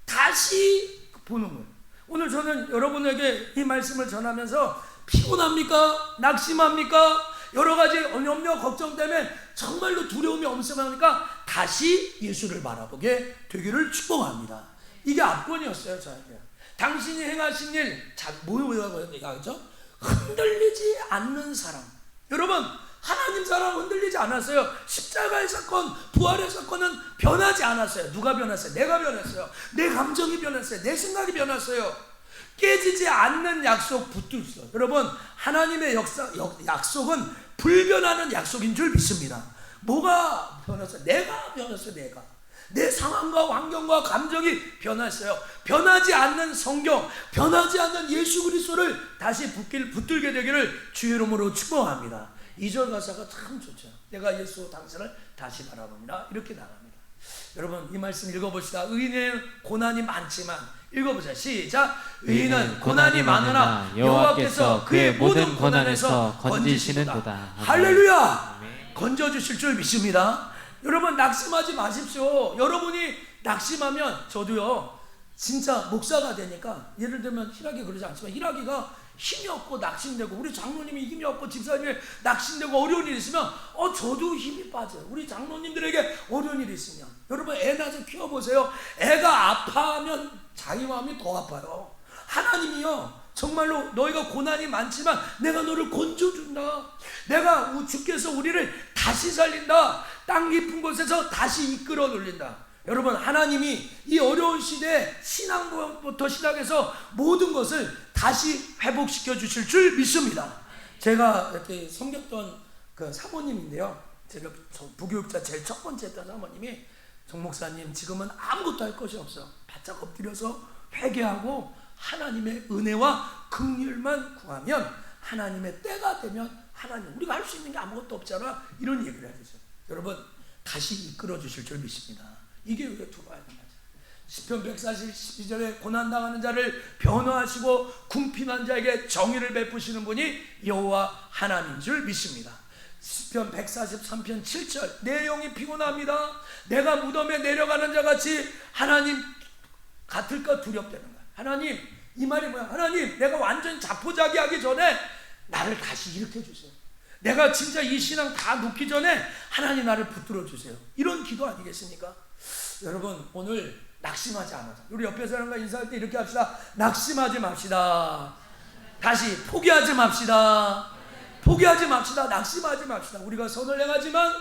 다시 보는 거예요. 오늘 저는 여러분에게 이 말씀을 전하면서 피곤합니까? 낙심합니까? 여러 가지 염려, 걱정 때문에 정말로 두려움이 엄청나니까 다시 예수를 바라보게 되기를 축복합니다. 이게 압권이었어요, 저에게. 당신이 행하신 일, 뭐라고 얘기하죠? 흔들리지 않는 사람. 여러분, 하나님 사람 흔들리지 않았어요. 십자가의 사건, 부활의 사건은 변하지 않았어요. 누가 변했어요? 내가 변했어요. 내 감정이 변했어요. 내 생각이 변했어요. 깨지지 않는 약속 붙들었어요. 여러분, 하나님의 약속은 불변하는 약속인 줄 믿습니다. 뭐가 변했어요? 내가 변했어요. 내 상황과 환경과 감정이 변했어요. 변하지 않는 성경, 변하지 않는 예수 그리스도를 다시 붙들게 되기를 주의 이름으로 축복합니다. 2절 가사가 참 좋죠. 내가 예수 당신을 다시 바라봅니다. 이렇게 나갑니다. 여러분, 이 말씀 읽어봅시다. 의인의 고난이 많지만, 읽어보자. 시작. 의인은 고난이 많으나 여호와께서 그의 모든 고난에서 건지시는도다. 할렐루야. 건져주실 줄 믿습니다. 여러분, 낙심하지 마십시오. 여러분이 낙심하면 저도요, 진짜 목사가 되니까, 예를 들면 희락이 그러지 않지만 희락이가 힘이 없고 낙심되고, 우리 장로님이 힘이 없고 집사님이 낙심되고 어려운 일이 있으면 저도 힘이 빠져요. 우리 장로님들에게 어려운 일이 있으면 여러분, 애 낳아서 키워보세요. 애가 아파하면 자기 마음이 더 아파요. 하나님이요, 정말로 너희가 고난이 많지만 내가 너를 건져준다. 내가 주께서 우리를 다시 살린다. 땅 깊은 곳에서 다시 이끌어 돌린다. 여러분, 하나님이 이 어려운 시대에 신앙부터 시작해서 모든 것을 다시 회복시켜 주실 줄 믿습니다. 제가 이렇게 섬겼던 그 사모님인데요, 제가 부교육자 제일 첫 번째 했던 사모님이, 정 목사님 지금은 아무것도 할 것이 없어. 바짝 엎드려서 회개하고 하나님의 은혜와 긍휼만 구하면 하나님의 때가 되면 하나님, 우리가 할 수 있는 게 아무것도 없잖아, 이런 얘기를 해야 되죠. 여러분, 다시 이끌어 주실 줄 믿습니다. 이게 우리가 들어와야 됩니다. 시편 142절에 고난당하는 자를 변호하시고 궁핍한 자에게 정의를 베푸시는 분이 여호와 하나님인 줄 믿습니다. 시편 143편 7절, 내 영이 피곤합니다. 내가 무덤에 내려가는 자 같이 하나님 같을까 두렵다는 거야. 하나님, 이 말이 뭐야? 하나님, 내가 완전 자포자기하기 전에 나를 다시 일으켜 주세요. 내가 진짜 이 신앙 다 놓기 전에 하나님 나를 붙들어 주세요. 이런 기도 아니겠습니까? 여러분, 오늘 낙심하지 않아서 우리 옆에 사람과 인사할 때 이렇게 합시다. 낙심하지 맙시다. 다시 포기하지 맙시다. 포기하지 맙시다. 낙심하지 맙시다. 우리가 선을 행하지만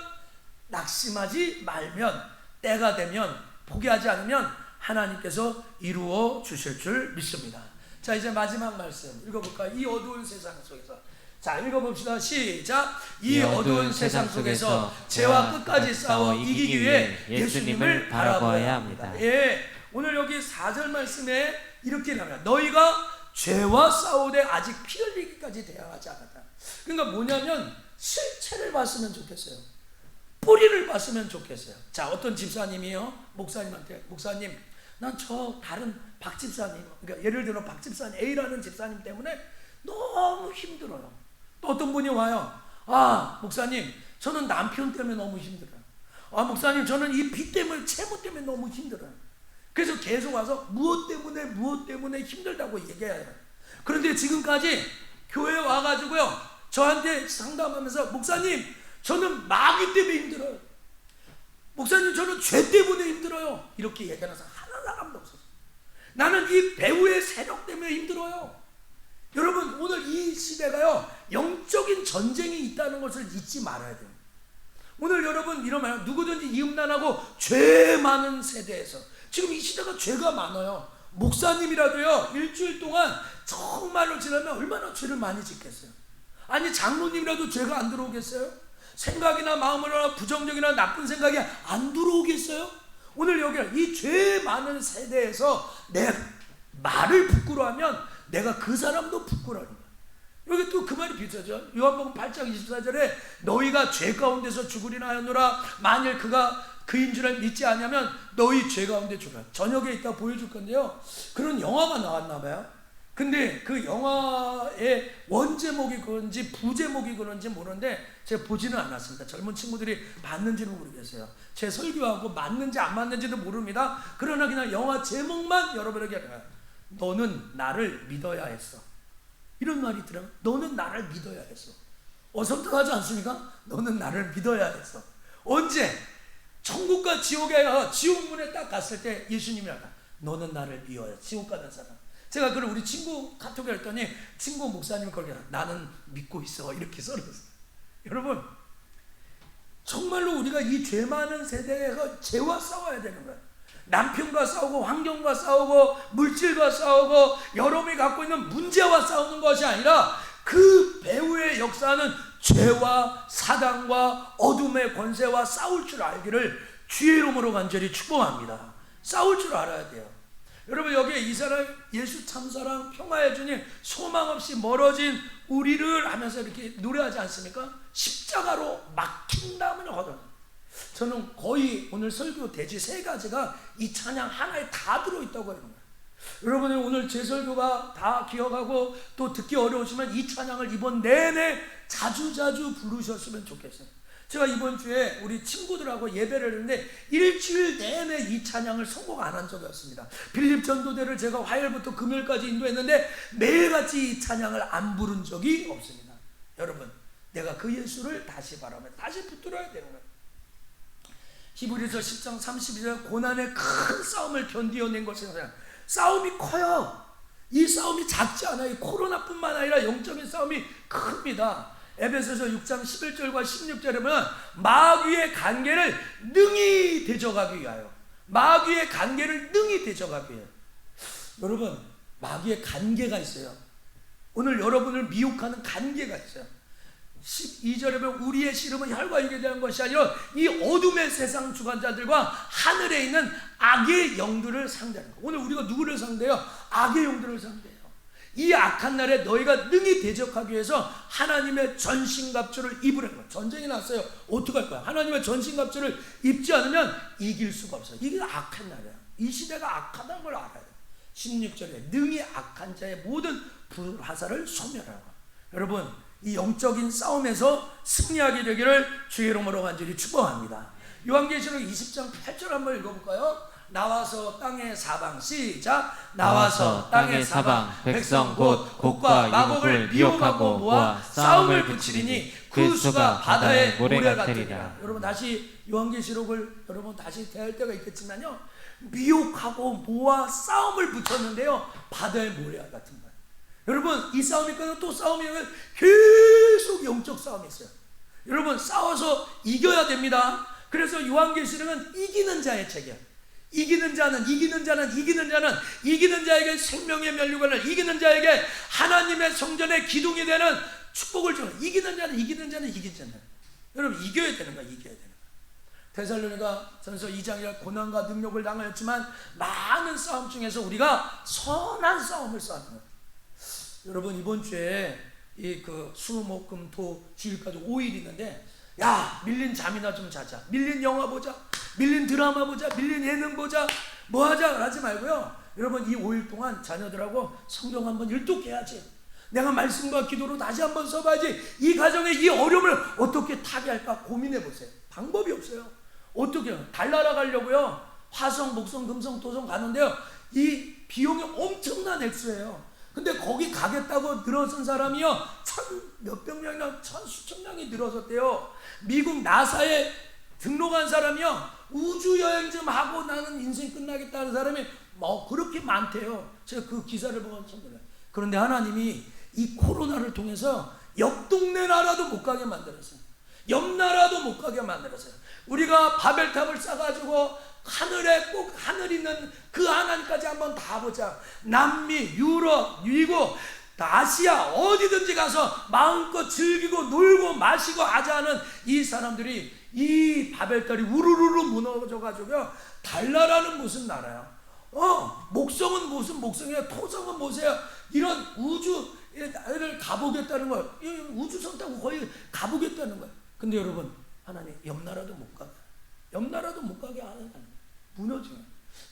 낙심하지 말면, 때가 되면, 포기하지 않으면 하나님께서 이루어 주실 줄 믿습니다. 자, 이제 마지막 말씀 읽어볼까요? 이 어두운 세상 속에서. 자, 읽어봅시다. 시작. 이 어두운 세상 속에서 죄와 끝까지 싸워 이기기 위해 예수님을 바라봐야 합니다. 예, 오늘 여기 4절 말씀에 이렇게 나와요. 너희가 죄와 싸우되 아직 피 흘리기까지 대항하지 않았다. 그러니까 뭐냐면 실체를 봤으면 좋겠어요. 뿌리를 봤으면 좋겠어요. 자, 어떤 집사님이요, 목사님한테, 목사님, 난 저 다른 박 집사님, 그러니까 예를 들어 박 집사님, A라는 집사님 때문에 너무 힘들어요. 또 어떤 분이 와요. 아, 목사님, 저는 남편 때문에 너무 힘들어요. 아, 목사님, 저는 이 빚 때문에, 채무 때문에 너무 힘들어요. 그래서 계속 와서 무엇 때문에 힘들다고 얘기해요. 그런데 지금까지 교회에 와가지고요, 저한테 상담하면서, 목사님, 저는 마귀 때문에 힘들어요. 목사님, 저는 죄 때문에 힘들어요. 이렇게 얘기하는 사람 하나 사람도 없었어요. 나는 이 배우의 세력 때문에 힘들어요. 여러분, 오늘 이 시대가요, 영적인 전쟁이 있다는 것을 잊지 말아야 돼요. 오늘 여러분 이러면 누구든지 이음란하고 죄 많은 세대에서, 지금 이 시대가 죄가 많아요. 목사님이라도요, 일주일 동안 정말로 지나면 얼마나 죄를 많이 짓겠어요. 아니, 장로님이라도 죄가 안 들어오겠어요? 생각이나 마음으로나 부정적이나 나쁜 생각이 안 들어오겠어요? 오늘 여기 이 죄 많은 세대에서 내 말을 부끄러워하면 내가 그 사람도 부끄러워하는 거야. 여기 또 그 말이 비슷하죠. 요한복음 8장 24절에 너희가 죄 가운데서 죽으리나 하였노라. 만일 그가 그인 줄을 믿지 않으면 너희 죄 가운데 죽으라. 저녁에 이따 보여줄 건데요, 그런 영화가 나왔나 봐요. 근데 그 영화의 원제목이 그런지 부제목이 그런지 모르는데 제가 보지는 않았습니다. 젊은 친구들이 봤는지는 모르겠어요. 제 설교하고 맞는지 안 맞는지도 모릅니다. 그러나 그냥 영화 제목만 여러분에게 알아요. 너는 나를 믿어야 했어. 이런 말이 있더라고요. 너는 나를 믿어야 했어. 어설프하지 않습니까? 너는 나를 믿어야 했어. 언제? 천국과 지옥에 지옥문에 딱 갔을 때 예수님이 알아. 너는 나를 믿어야 해. 지옥 가는 사람. 제가 그걸 우리 친구 카톡에 했더니 친구 목사님이 거기 나는 믿고 있어 이렇게 써놨어요. 여러분, 정말로 우리가 이 죄 많은 세대에서 죄와 싸워야 되는 거예요. 남편과 싸우고 환경과 싸우고 물질과 싸우고 여러분이 갖고 있는 문제와 싸우는 것이 아니라 그 배후의 역사는 죄와 사단과 어둠의 권세와 싸울 줄 알기를 주의 이름으로 간절히 축복합니다. 싸울 줄 알아야 돼요. 여러분, 여기에 이 사람 예수 참사랑 평화의 주님 소망 없이 멀어진 우리를 하면서 이렇게 노래하지 않습니까? 십자가로 막힌 다음에 거둬. 저는 거의 오늘 설교 대지 3가지가 이 찬양 하나에 다 들어있다고 해요. 여러분이 오늘 제 설교가 다 기억하고 또 듣기 어려우시면 이 찬양을 이번 내내 자주자주 부르셨으면 좋겠어요. 제가 이번 주에 우리 친구들하고 예배를 했는데 일주일 내내 이 찬양을 선곡 안 한 적이 없습니다. 빌립 전도대를 제가 화요일부터 금요일까지 인도했는데 매일같이 이 찬양을 안 부른 적이 없습니다. 여러분, 내가 그 예수를 다시 바라면 다시 붙들어야 되는 거예요. 히브리서 10장 32절 고난의 큰 싸움을 견디어낸 것은 싸움이 커요. 이 싸움이 작지 않아요. 코로나뿐만 아니라 영적인 싸움이 큽니다. 에베소서 6장 11절과 16절에 보면 마귀의 관계를 능히 대적하기 위하여, 마귀의 관계를 능히 대적하기 위하여. 여러분, 마귀의 관계가 있어요. 오늘 여러분을 미혹하는 관계가 있어요. 12절에 보면 우리의 씨름은 혈과 육에 대한 것이 아니라 이 어둠의 세상 주관자들과 하늘에 있는 악의 영들을 상대하는 거예요. 오늘 우리가 누구를 상대해요? 악의 영들을 상대해요. 이 악한 날에 너희가 능히 대적하기 위해서 하나님의 전신갑주를 입으라는 거예요. 전쟁이 났어요. 어떡할 거야? 하나님의 전신갑주를 입지 않으면 이길 수가 없어요. 이게 악한 날이에요. 이 시대가 악하다는 걸 알아야 돼요. 16절에 능히 악한 자의 모든 불화살을 소멸하라. 여러분, 이 영적인 싸움에서 승리하게 되기를 주의 이름으로 간절히 축복합니다. 요한계시록 20장 8절 한번 읽어볼까요? 나와서 땅의 사방, 시작. 나와서 땅의 사방 백성 곧 곡과 마곡을 미혹하고 모아 싸움을 붙이리니 그 수가 바다의 모래 같으리라. 여러분, 다시 요한계시록을 여러분 다시 대할 때가 있겠지만요, 미혹하고 모아 싸움을 붙였는데요, 바다의 모래 같은 거예요. 여러분, 이 싸움이 끝나고 또 싸움이 오면 계속 영적 싸움이 있어요. 여러분, 싸워서 이겨야 됩니다. 그래서 요한계시록은 이기는 자의 책이에요. 이기는 자는 이기는 자에게 생명의 면류관을, 이기는 자에게 하나님의 성전의 기둥이 되는 축복을 주는, 이기는 자는 이기잖아요. 여러분, 이겨야 되는 거야. 데살로니가 전서 2장이라 고난과 능력을 당하였지만 많은 싸움 중에서 우리가 선한 싸움을 싸우는 거예요. 여러분 이번 주에 이 그 수목금토 주일까지 5일 있는데 야 밀린 잠이나 좀 자자, 밀린 영화 보자, 밀린 드라마 보자, 밀린 예능 보자, 뭐 하자 하지 말고요. 여러분 이 5일 동안 자녀들하고 성경 한번 일독해야지. 내가 말씀과 기도로 다시 한번 써봐야지. 이 가정의 이 어려움을 어떻게 타개할까 고민해 보세요. 방법이 없어요. 어떻게 달나라 가려고요. 화성, 목성, 금성, 토성 가는데요. 이 비용이 엄청난 액수예요. 근데 거기 가겠다고 늘어선 사람이요. 몇백 명이나 수천 명이 늘어섰대요. 미국 나사에 등록한 사람이요. 우주 여행 좀 하고 나는 인생 끝나겠다는 사람이 뭐 그렇게 많대요. 제가 그 기사를 보고 참고해요. 그런데 하나님이 이 코로나를 통해서 옆 동네 나라도 못 가게 만들었어요. 옆 나라도 못 가게 만들었어요. 우리가 바벨탑을 쌓아가지고 하늘에 꼭 하늘 있는 그 하나님까지 한번 다 보자. 남미, 유럽, 미국, 아시아 어디든지 가서 마음껏 즐기고 놀고 마시고 하자는 이 사람들이 이 바벨탑이 우르르르 무너져가지고요. 달나라는 무슨 나라야? 목성은 무슨 목성이야? 토성은 뭐세요? 이런 우주를 가보겠다는 거예요. 우주선 타고 거의 가보겠다는 거예요. 근데 여러분 하나님 옆 나라도 못 가게, 옆 나라도 못 가게 하는 무너져요.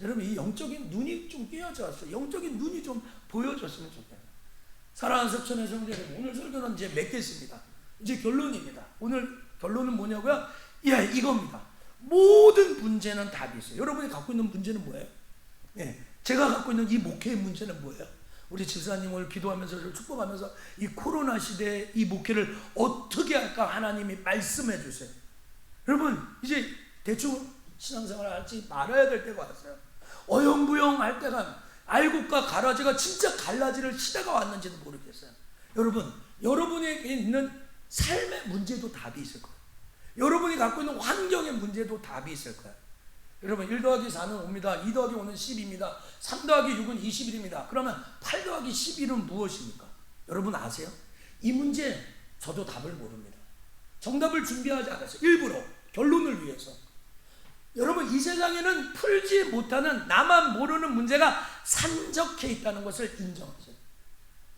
여러분 이 영적인 눈이 좀 깨어져 왔어요. 영적인 눈이 좀 보여줬으면 좋겠어요. 사랑하는 석천의 성도 여러분, 오늘 설교는 이제 맺겠습니다. 이제 결론입니다. 오늘 결론은 뭐냐고요? 예, 이겁니다. 모든 문제는 답이 있어요. 여러분이 갖고 있는 문제는 뭐예요? 예, 제가 갖고 있는 이 목회의 문제는 뭐예요? 우리 집사님 오늘 기도하면서 저를 축복하면서 이 코로나 시대에 이 목회를 어떻게 할까 하나님이 말씀해 주세요. 여러분 이제 대충 신앙생활 할지 말아야 될 때가 왔어요. 어영부영 할 때가 알곡과 가라지가 진짜 갈라지는 시대가 왔는지도 모르겠어요. 여러분 여러분에게 있는 삶의 문제도 답이 있을 거예요. 여러분이 갖고 있는 환경의 문제도 답이 있을 거예요. 여러분 1 더하기 4는 5입니다. 2 더하기 5는 10입니다. 3 더하기 6은 21입니다. 그러면 8 더하기 11은 무엇입니까? 여러분 아세요? 이 문제 저도 답을 모릅니다. 정답을 준비하지 않았어요. 일부러 결론을 위해서. 여러분 이 세상에는 풀지 못하는 나만 모르는 문제가 산적해 있다는 것을 인정하세요.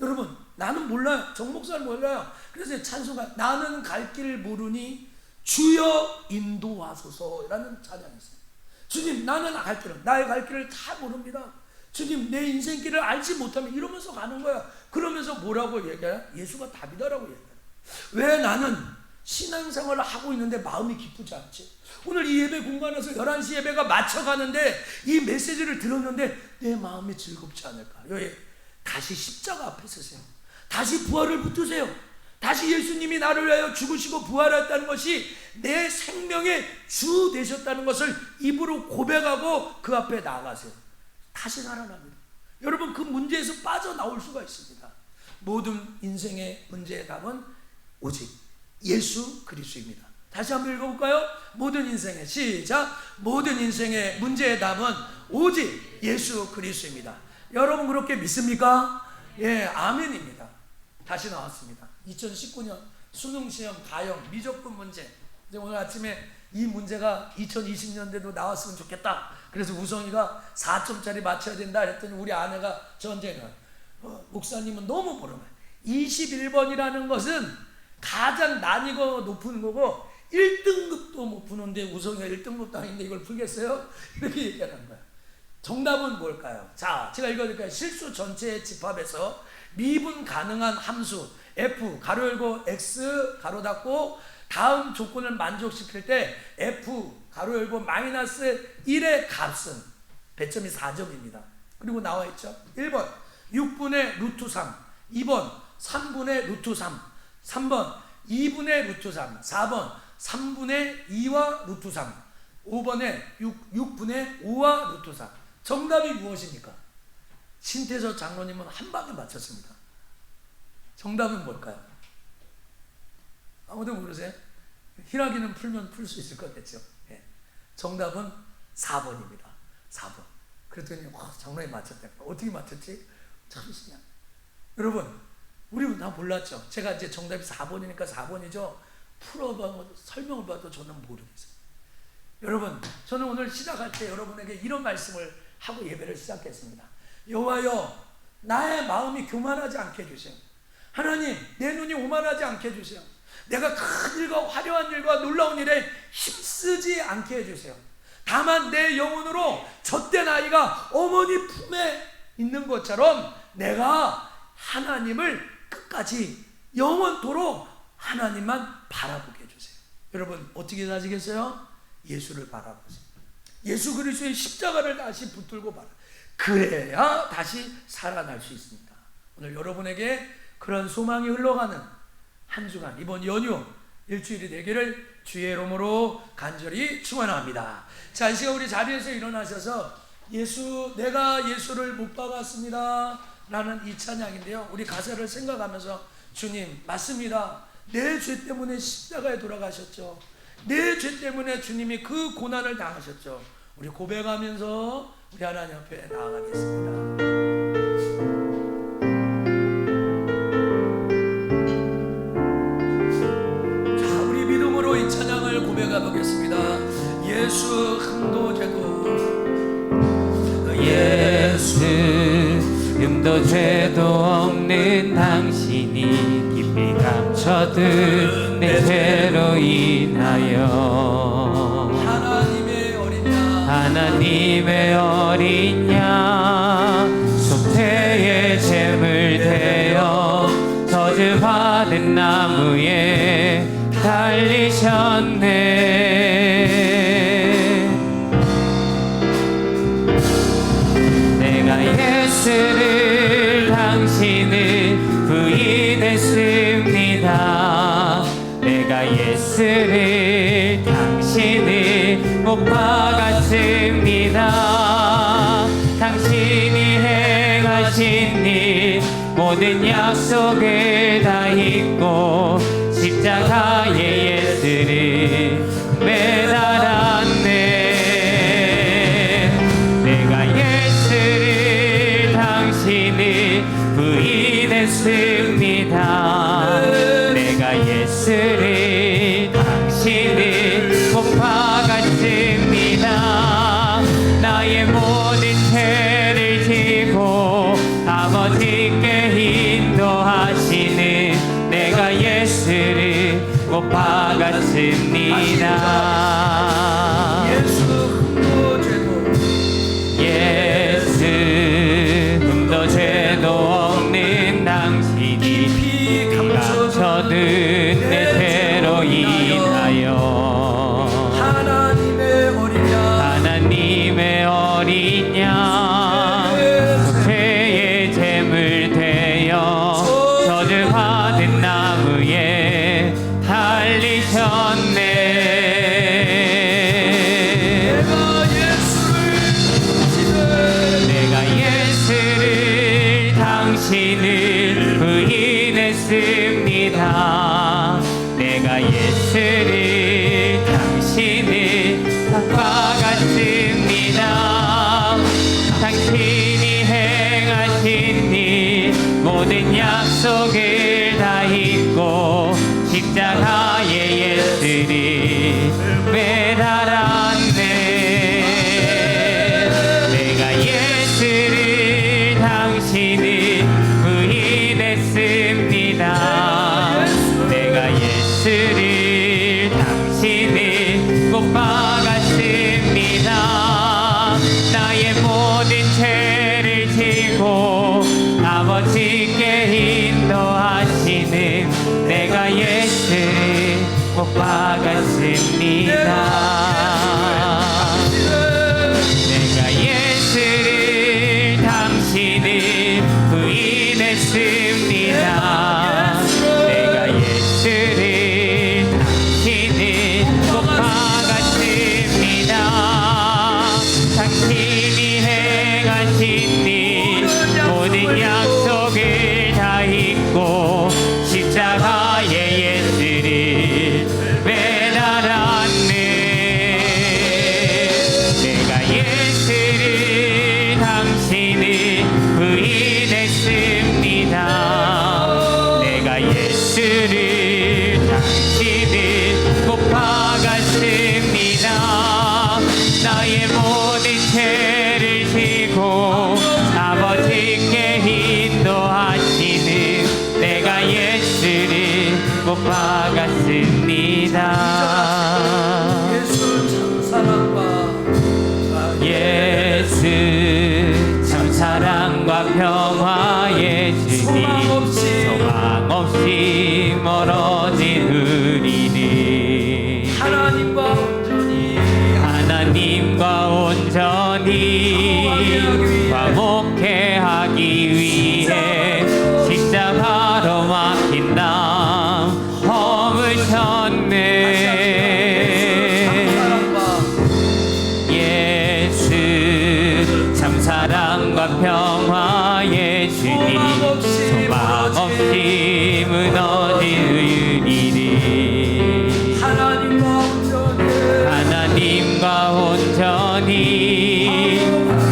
여러분 나는 몰라요. 정 목사를 몰라요. 그래서 찬송가 나는 갈 길을 모르니 주여 인도하소서라는 찬양이 있어요. 주님 나는 갈 길을 나의 갈 길을 다 모릅니다. 주님 내 인생길을 알지 못하면 이러면서 가는 거야. 그러면서 뭐라고 얘기해요? 예수가 답이다라고 얘기해요. 왜 나는 신앙생활을 하고 있는데 마음이 기쁘지 않지? 오늘 이 예배 공간에서 11시 예배가 맞춰가는데 이 메시지를 들었는데 내 마음이 즐겁지 않을까? 여기 다시 십자가 앞에 서세요. 다시 부활을 붙드세요. 다시 예수님이 나를 위하여 죽으시고 부활했다는 것이 내 생명의 주 되셨다는 것을 입으로 고백하고 그 앞에 나아가세요. 다시 살아납니다. 여러분 그 문제에서 빠져나올 수가 있습니다. 모든 인생의 문제의 답은 오직 예수 그리스도입니다. 다시 한번 읽어볼까요? 모든 인생의 시작. 모든 인생의 문제의 답은 오직 예수 그리스도입니다. 여러분 그렇게 믿습니까? 예, 아멘입니다. 다시 나왔습니다. 2019년 수능시험 가형 미적분 문제. 이제 오늘 아침에 이 문제가 2020년대도 나왔으면 좋겠다. 그래서 우성이가 4점짜리 맞춰야 된다 그랬더니 우리 아내가 저한테 목사님은 너무 모르네. 21번이라는 것은 가장 난이도 높은 거고 1등급도 못 푸는데 우성이가 1등급도 아닌데 이걸 풀겠어요? 이렇게 얘기하는 거야. 정답은 뭘까요? 자, 제가 읽어드릴까요? 실수 전체의 집합에서 미분 가능한 함수 f 가로 열고 x 가로 닫고 다음 조건을 만족시킬 때 f 가로 열고 마이너스 1의 값은 배점이 4점입니다. 그리고 나와 있죠. 1번 6분의 루트 3, 2번 3분의 루트 3, 3번 2분의 루트 3, 4번 3분의 2와 루트 3, 5번에 6분의 5와 루트 4. 정답이 무엇입니까? 신태서 장로님은 한 방에 맞췄습니다. 정답은 뭘까요? 아무도 모르세요? 희락이는 풀면 풀 수 있을 것 같죠? 예. 정답은 4번입니다. 4번. 그랬더니 장로님 맞췄다. 어떻게 맞췄지? 참 신기해. 여러분 우리 다 몰랐죠? 제가 이제 정답이 4번이니까 4번이죠. 풀어봐도 설명을 봐도 저는 모르겠어요. 여러분 저는 오늘 시작할 때 여러분에게 이런 말씀을 하고 예배를 시작했습니다. 여호와여 나의 마음이 교만하지 않게 해주세요. 하나님, 내 눈이 오만하지 않게 해주세요. 내가 큰 일과 화려한 일과 놀라운 일에 힘쓰지 않게 해주세요. 다만 내 영혼으로 젖된 아이가 어머니 품에 있는 것처럼 내가 하나님을 끝까지 영원토록 하나님만 바라보게 해주세요. 여러분 어떻게 사시겠어요? 예수를 바라보세요. 예수 그리스도의 십자가를 다시 붙들고 바라. 그래야 다시 살아날 수 있습니다. 오늘 여러분에게 그런 소망이 흘러가는 한 주간, 이번 연휴 일주일이 되기를 주의 이름으로 간절히 축원합니다. 자, 이 시간 우리 자리에서 일어나셔서 내가 예수를 못 박았습니다 라는 이 찬양인데요, 우리 가사를 생각하면서 주님, 맞습니다. 내 죄 때문에 십자가에 돌아가셨죠. 내 죄 때문에 주님이 그 고난을 당하셨죠. 우리 고백하면서 우리 하나님 앞에 나아가겠습니다. 이 찬양을 고백해 보겠습니다. 예수 흠도 죄도, 예수 흠도 죄도 없는 당신이 깊이 감춰둔 내 죄로 인하여 하나님의 어린 양 속죄의 제물 되어 저주받은 나무에 달리셨네. 내가 예수를 당신을 부인했습니다. 내가 예수를 당신을 못 박았습니다. 당신이 행하신 일 모든 약속을 다 잊고 십자가에 예수를 매달았네. 내가 예수를 당신을 부인했습니다. 내가 예수를 당신을 못 박았습니다. 나의 모든 죄를 지고 아버지께 인도하시는 내가 예수를 못 박았습니다. 예수 흠도 죄도, 예수 흠도 죄도 없는 당신이 깊이 감춰둔 내 죄로 인하여 하나님의 어린 양 죄의 제물 되어 저주받은 나무에 달리셨네. 내가 예수를 당신을 부인했습니다. 내가 예수를 당신을 박았습니다. 당신이 행하신 일 모든 약속을 다 잊고 십자가에 예수를 매달았네. 내가 예수를 당신을 부인했습니다. 내가 예수를 당신을 못 박았습니다. 나의 모든 죄를 지고 아버지께 인도하시 마음과 온전히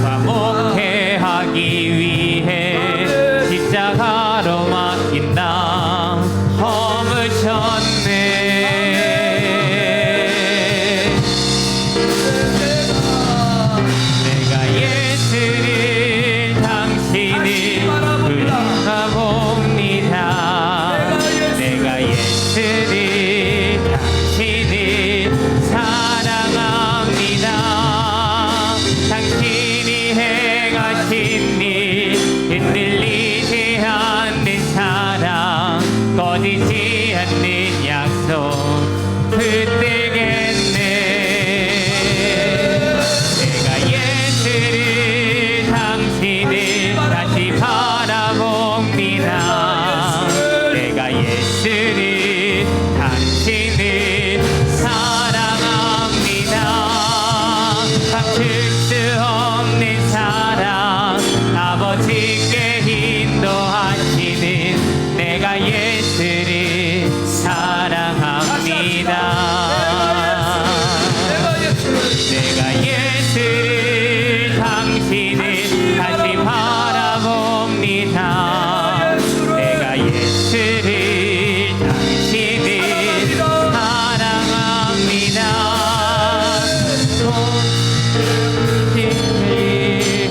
화목해하기 위해 십자가로 맡긴다. 허물 쳤네. 내가 예수를 당신을 바라봅니다. 내가 예수를 당신을 사랑합니다. 당신이 행하신 일 흔들리지 않는 사랑, 꺼지지 않는 약속 붙들겠네. 내가 예수를 당신을 다시 바라봅니다. 내가 예수를 당신을 사랑합니다. 감출 수 없는 사랑, 아버지께 인도하시는 내가 예수를 사랑합니다. 내가 예수를 당신을 다시 바라봅니다. 내가 예수를 당신을 사랑합니다.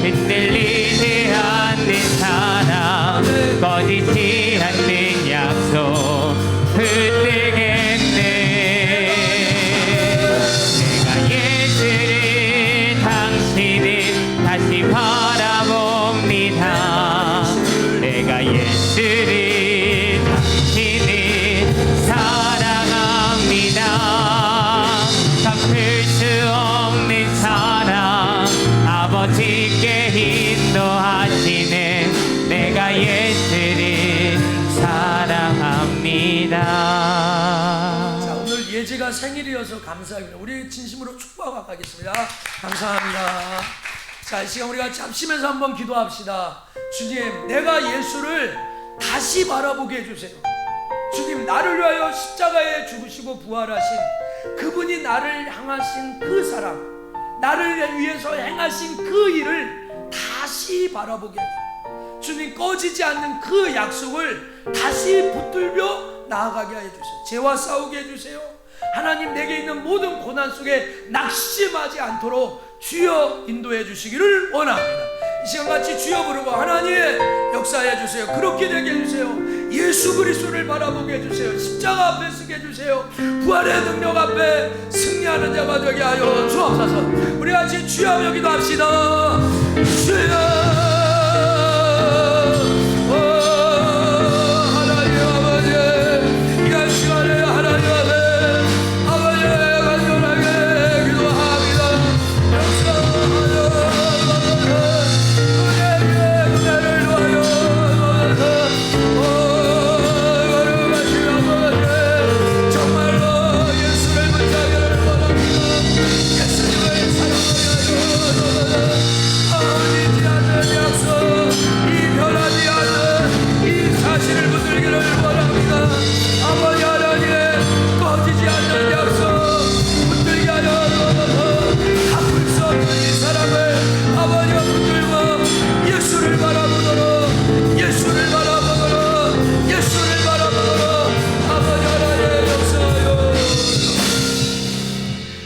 흔들리지 않는 사랑, 꺼지지 않는 약속 붙들겠네. 내가 예수를 당신을 다시 바라봅니다. 내가 예수를 당신을 사랑합니다. 갚을 수 없는 사랑, 아버지께 인도하시는 내가 예수를 사랑합니다. 자, 오늘 예지가 생일이어서 감사합니다. 우리 진심으로 축복하고 가겠습니다. 감사합니다. 자, 이 시간 우리 같이 합심해서 한번 기도합시다. 주님, 내가 예수를 다시 바라보게 해주세요. 주님, 나를 위하여 십자가에 죽으시고 부활하신 그분이 나를 향하신 그 사랑, 나를 위해서 행하신 그 일을 다시 바라보게 해주세요. 주님, 꺼지지 않는 그 약속을 다시 붙들며 나아가게 해주세요. 죄와 싸우게 해주세요. 하나님, 내게 있는 모든 고난 속에 낙심하지 않도록 주여 인도해 주시기를 원합니다. 이 시간 같이 주여 부르고 하나님 역사해 주세요. 그렇게 되게 해주세요. 예수 그리스도를 바라보게 해주세요. 십자가 앞에 서게 해주세요. 부활의 능력 앞에 승리하는 자가 되게 하여 주옵소서. 우리 같이 주여 하며 기도합시다. 주여.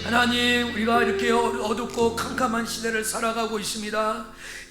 하나님, 우리가 이렇게 어둡고 캄캄한 시대를 살아가고 있습니다.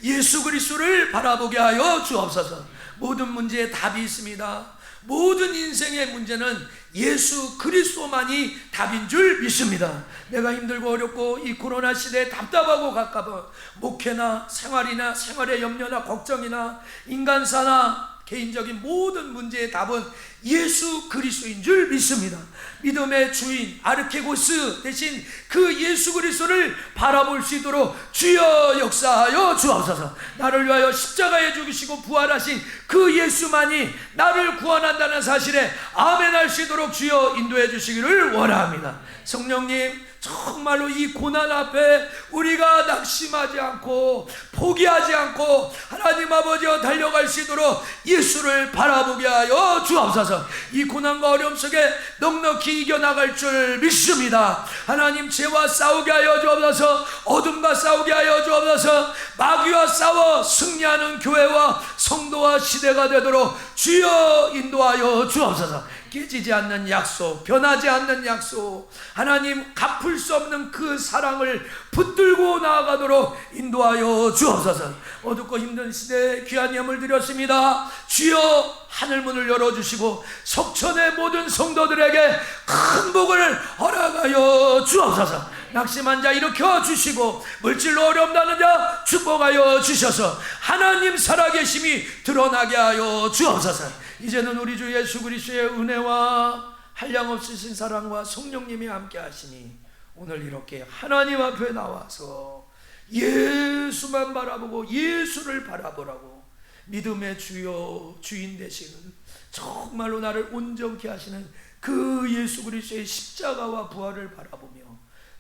예수 그리스도를 바라보게 하여 주옵소서. 모든 문제에 답이 있습니다. 모든 인생의 문제는 예수 그리스도만이 답인 줄 믿습니다. 내가 힘들고 어렵고 이 코로나 시대에 답답하고 가까운 목회나 생활이나 생활의 염려나 걱정이나 인간사나 개인적인 모든 문제의 답은 예수 그리스도인 줄 믿습니다. 믿음의 주인 아르케고스 대신 그 예수 그리스도를 바라볼 수 있도록 주여 역사하여 주옵소서. 나를 위하여 십자가에 죽으시고 부활하신 그 예수만이 나를 구원한다는 사실에 아멘할 수 있도록 주여 인도해 주시기를 원합니다. 성령님, 정말로 이 고난 앞에 우리가 낙심하지 않고 포기하지 않고 하나님 아버지와 달려갈 수 있도록 예수를 바라보게 하여 주옵소서. 이 고난과 어려움 속에 넉넉히 이겨나갈 줄 믿습니다. 하나님, 죄와 싸우게 하여 주옵소서. 어둠과 싸우게 하여 주옵소서. 마귀와 싸워 승리하는 교회와 성도와 시대가 되도록 주여 인도하여 주옵소서. 깨지지 않는 약속, 변하지 않는 약속, 하나님 갚을 수 없는 그 사랑을 붙들고 나아가도록 인도하여 주옵소서. 어둡고 힘든 시대에 귀한 예물 드렸습니다. 주여 하늘문을 열어주시고 석천의 모든 성도들에게 큰 복을 허락하여 주옵소서. 낙심한 자 일으켜 주시고 물질로 어렵다는 자 축복하여 주셔서 하나님 살아계심이 드러나게 하여 주옵소서. 이제는 우리 주 예수 그리스도의 은혜와 한량없으신 사랑과 성령님이 함께 하시니 오늘 이렇게 하나님 앞에 나와서 예수만 바라보고 예수를 바라보라고 믿음의 주여 주인 되시는, 정말로 나를 온전케 하시는 그 예수 그리스도의 십자가와 부활을 바라보며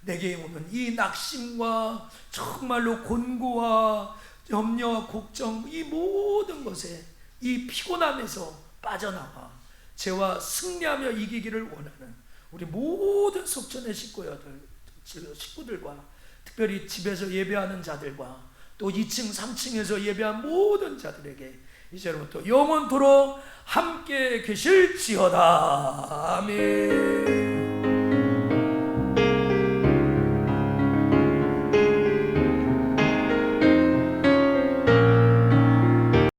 내게 오는 이 낙심과 정말로 곤고와 염려와 걱정, 이 모든 것에 이 피곤함에서 빠져나와 죄와 승리하며 이기기를 원하는 우리 모든 속전의 식구들과 특별히 집에서 예배하는 자들과 또 2층 3층에서 예배한 모든 자들에게 이제부터 영원토록 함께 계실지어다. 아멘.